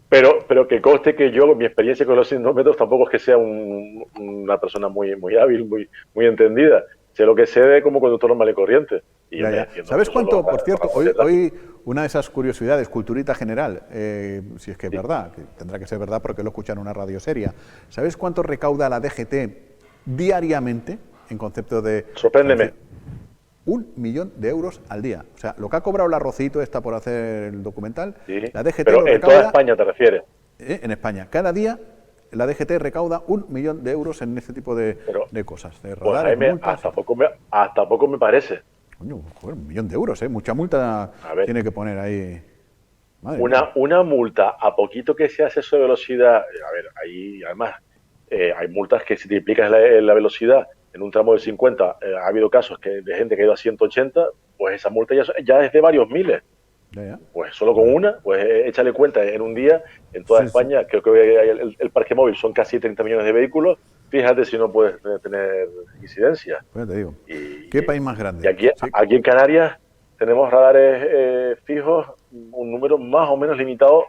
Pero que conste que yo, mi experiencia con los 100 metros, tampoco es que sea una persona muy hábil, muy entendida. Sé lo que sé de como conductor normal y corriente. Y ya. ¿Sabes cuánto, por cierto, hoy una de esas curiosidades, culturita general, si es que es verdad, que tendrá que ser verdad porque lo escuchan en una radio seria, ¿sabes cuánto recauda la DGT diariamente en concepto de... Sorpréndeme. 1 millón de euros al día. O sea, lo que ha cobrado la Rocito esta por hacer el documental, sí, la DGT pero lo en recauda... toda España te refieres. En España. Cada día la DGT recauda 1 millón de euros en este tipo de cosas. De radares, pues hasta poco me parece. Coño, joder, 1 millón de euros, ¿eh? Mucha multa tiene que poner ahí. Madre una multa a poquito que sea exceso de velocidad. A ver, ahí además hay multas que si triplicas la velocidad en un tramo de 50, ha habido casos de gente que ha ido a 180, pues esa multa ya es de varios miles. Ya. Pues solo con una, pues échale cuenta, en un día, en toda España, creo que el parque móvil son casi 30 millones de vehículos, fíjate si no puedes tener incidencia. Pues te digo, Y, ¿qué país más grande? y aquí en Canarias tenemos radares fijos, un número más o menos limitado,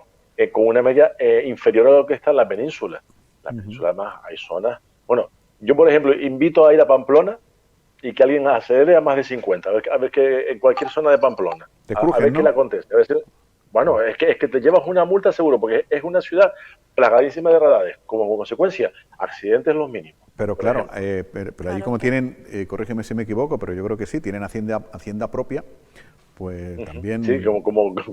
con una media inferior a lo que está en la península. La península, además, hay zonas... Bueno, yo, por ejemplo, invito a ir a Pamplona y que alguien acelere a más de 50, a ver que en cualquier zona de Pamplona, Te a crujen, ver ¿no? qué le acontece. A ver si, bueno, es que te llevas una multa seguro, porque es una ciudad plagadísima de radares. Como consecuencia, accidentes los mínimos. Pero por claro, ejemplo. pero allí como tienen, corrígeme si me equivoco, pero yo creo que sí, tienen hacienda propia, pues también... Sí, como es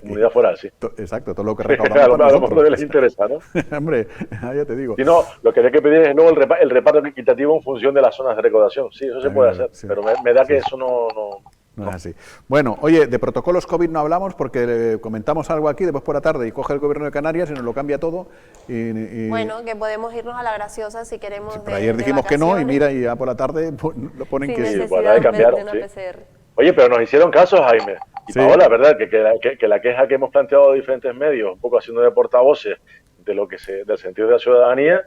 comunidad foral, sí. Exacto, todo lo que A recaudamos para lo mejor nosotros. les interesa, ¿no? Hombre, ya te digo. Si no, lo que hay que pedir es luego el reparto equitativo en función de las zonas de recaudación. Sí, eso se puede hacer, Sí. pero me da que eso no No es así. Bueno, oye, de protocolos COVID no hablamos porque comentamos algo aquí después por la tarde y coge el Gobierno de Canarias y nos lo cambia todo. Bueno, que podemos irnos a la Graciosa si queremos. Pero ayer dijimos que no y mira, y ya por la tarde lo ponen sin que sí. necesidad bueno, hay que cambiar, de una sí. PCR. Oye, pero nos hicieron caso, Jaime. Y Sí. Paola, ¿verdad? Que la queja que hemos planteado a diferentes medios, un poco haciendo de portavoces de lo que del sentido de la ciudadanía,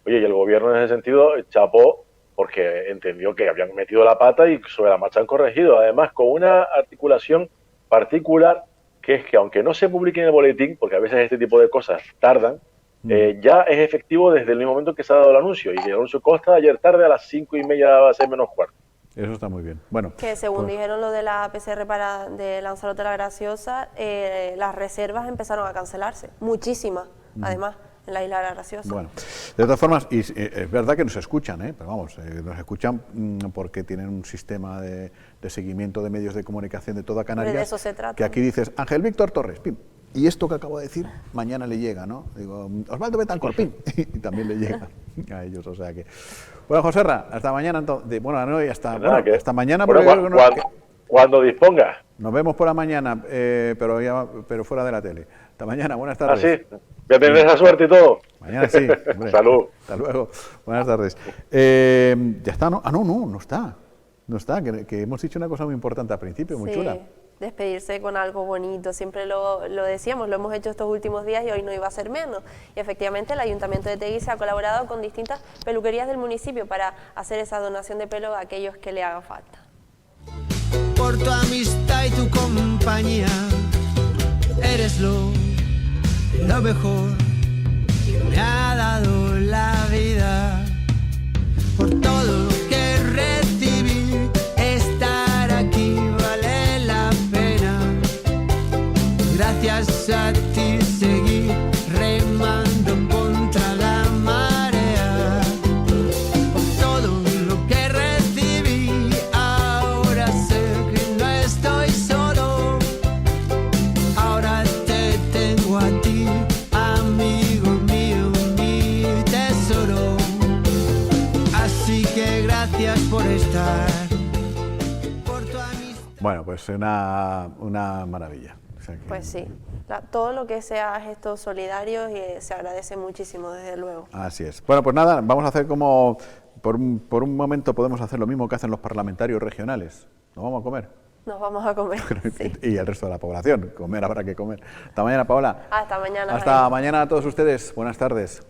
oye, y el gobierno en ese sentido chapó porque entendió que habían metido la pata y sobre la marcha han corregido. Además, con una articulación particular, que es que aunque no se publique en el boletín, porque a veces este tipo de cosas tardan, ya es efectivo desde el mismo momento que se ha dado el anuncio. Y el anuncio consta ayer tarde a las 5:30, 6 menos cuarto. Eso está muy bien. Bueno, Que según pues, dijeron lo de la PCR de Lanzarote la Graciosa, las reservas empezaron a cancelarse. Muchísimas, además, en la isla de la Graciosa. bueno, de todas formas, y es verdad que nos escuchan, pero vamos, nos escuchan porque tienen un sistema de seguimiento de medios de comunicación de toda Canarias. De eso se trata. Que aquí dices, Ángel Víctor Torres, pim. Y esto que acabo de decir, mañana le llega, ¿no? Digo, Osvaldo Betancourt, pim. Y también le llega a ellos, o sea que... Bueno, Joserra, hasta mañana entonces. Bueno, no, y hasta, Nada, bueno, hasta mañana, bueno, porque yo creo que cuando disponga. nos vemos por la mañana, pero fuera de la tele. Hasta mañana, buenas Ah, tardes. sí. Voy a tener esa suerte y todo. Mañana sí. Hombre. Salud. Hasta luego. Buenas tardes. Ya está, ¿no? Ah, no está. No está, que hemos dicho una cosa muy importante al principio, muy Sí, chula. despedirse con algo bonito. Siempre lo decíamos, lo hemos hecho estos últimos días y hoy no iba a ser menos. Y efectivamente el Ayuntamiento de Teguise ha colaborado con distintas peluquerías del municipio para hacer esa donación de pelo a aquellos que le haga falta. Por tu amistad y tu compañía, eres lo mejor que me ha dado la vida. Por todo lo que recibí, estar aquí vale la pena. Gracias a ti seguí remando contra la marea. Por todo lo que recibí, ahora sé que no estoy solo. Ahora te tengo a ti, amigo mío, mi tesoro. Así que gracias por estar, por tu amistad. Bueno, pues una maravilla. O sea que- Pues sí, todo lo que sea gestos solidarios se agradece muchísimo, desde luego. Así es. Bueno, pues nada, vamos a hacer como, por un momento podemos hacer lo mismo que hacen los parlamentarios regionales. Nos vamos a comer. Nos vamos a comer. Sí. Y el resto de la población. Comer habrá que comer. Hasta mañana, Paola. Hasta mañana. Hasta Jaime. mañana a todos ustedes. Buenas tardes.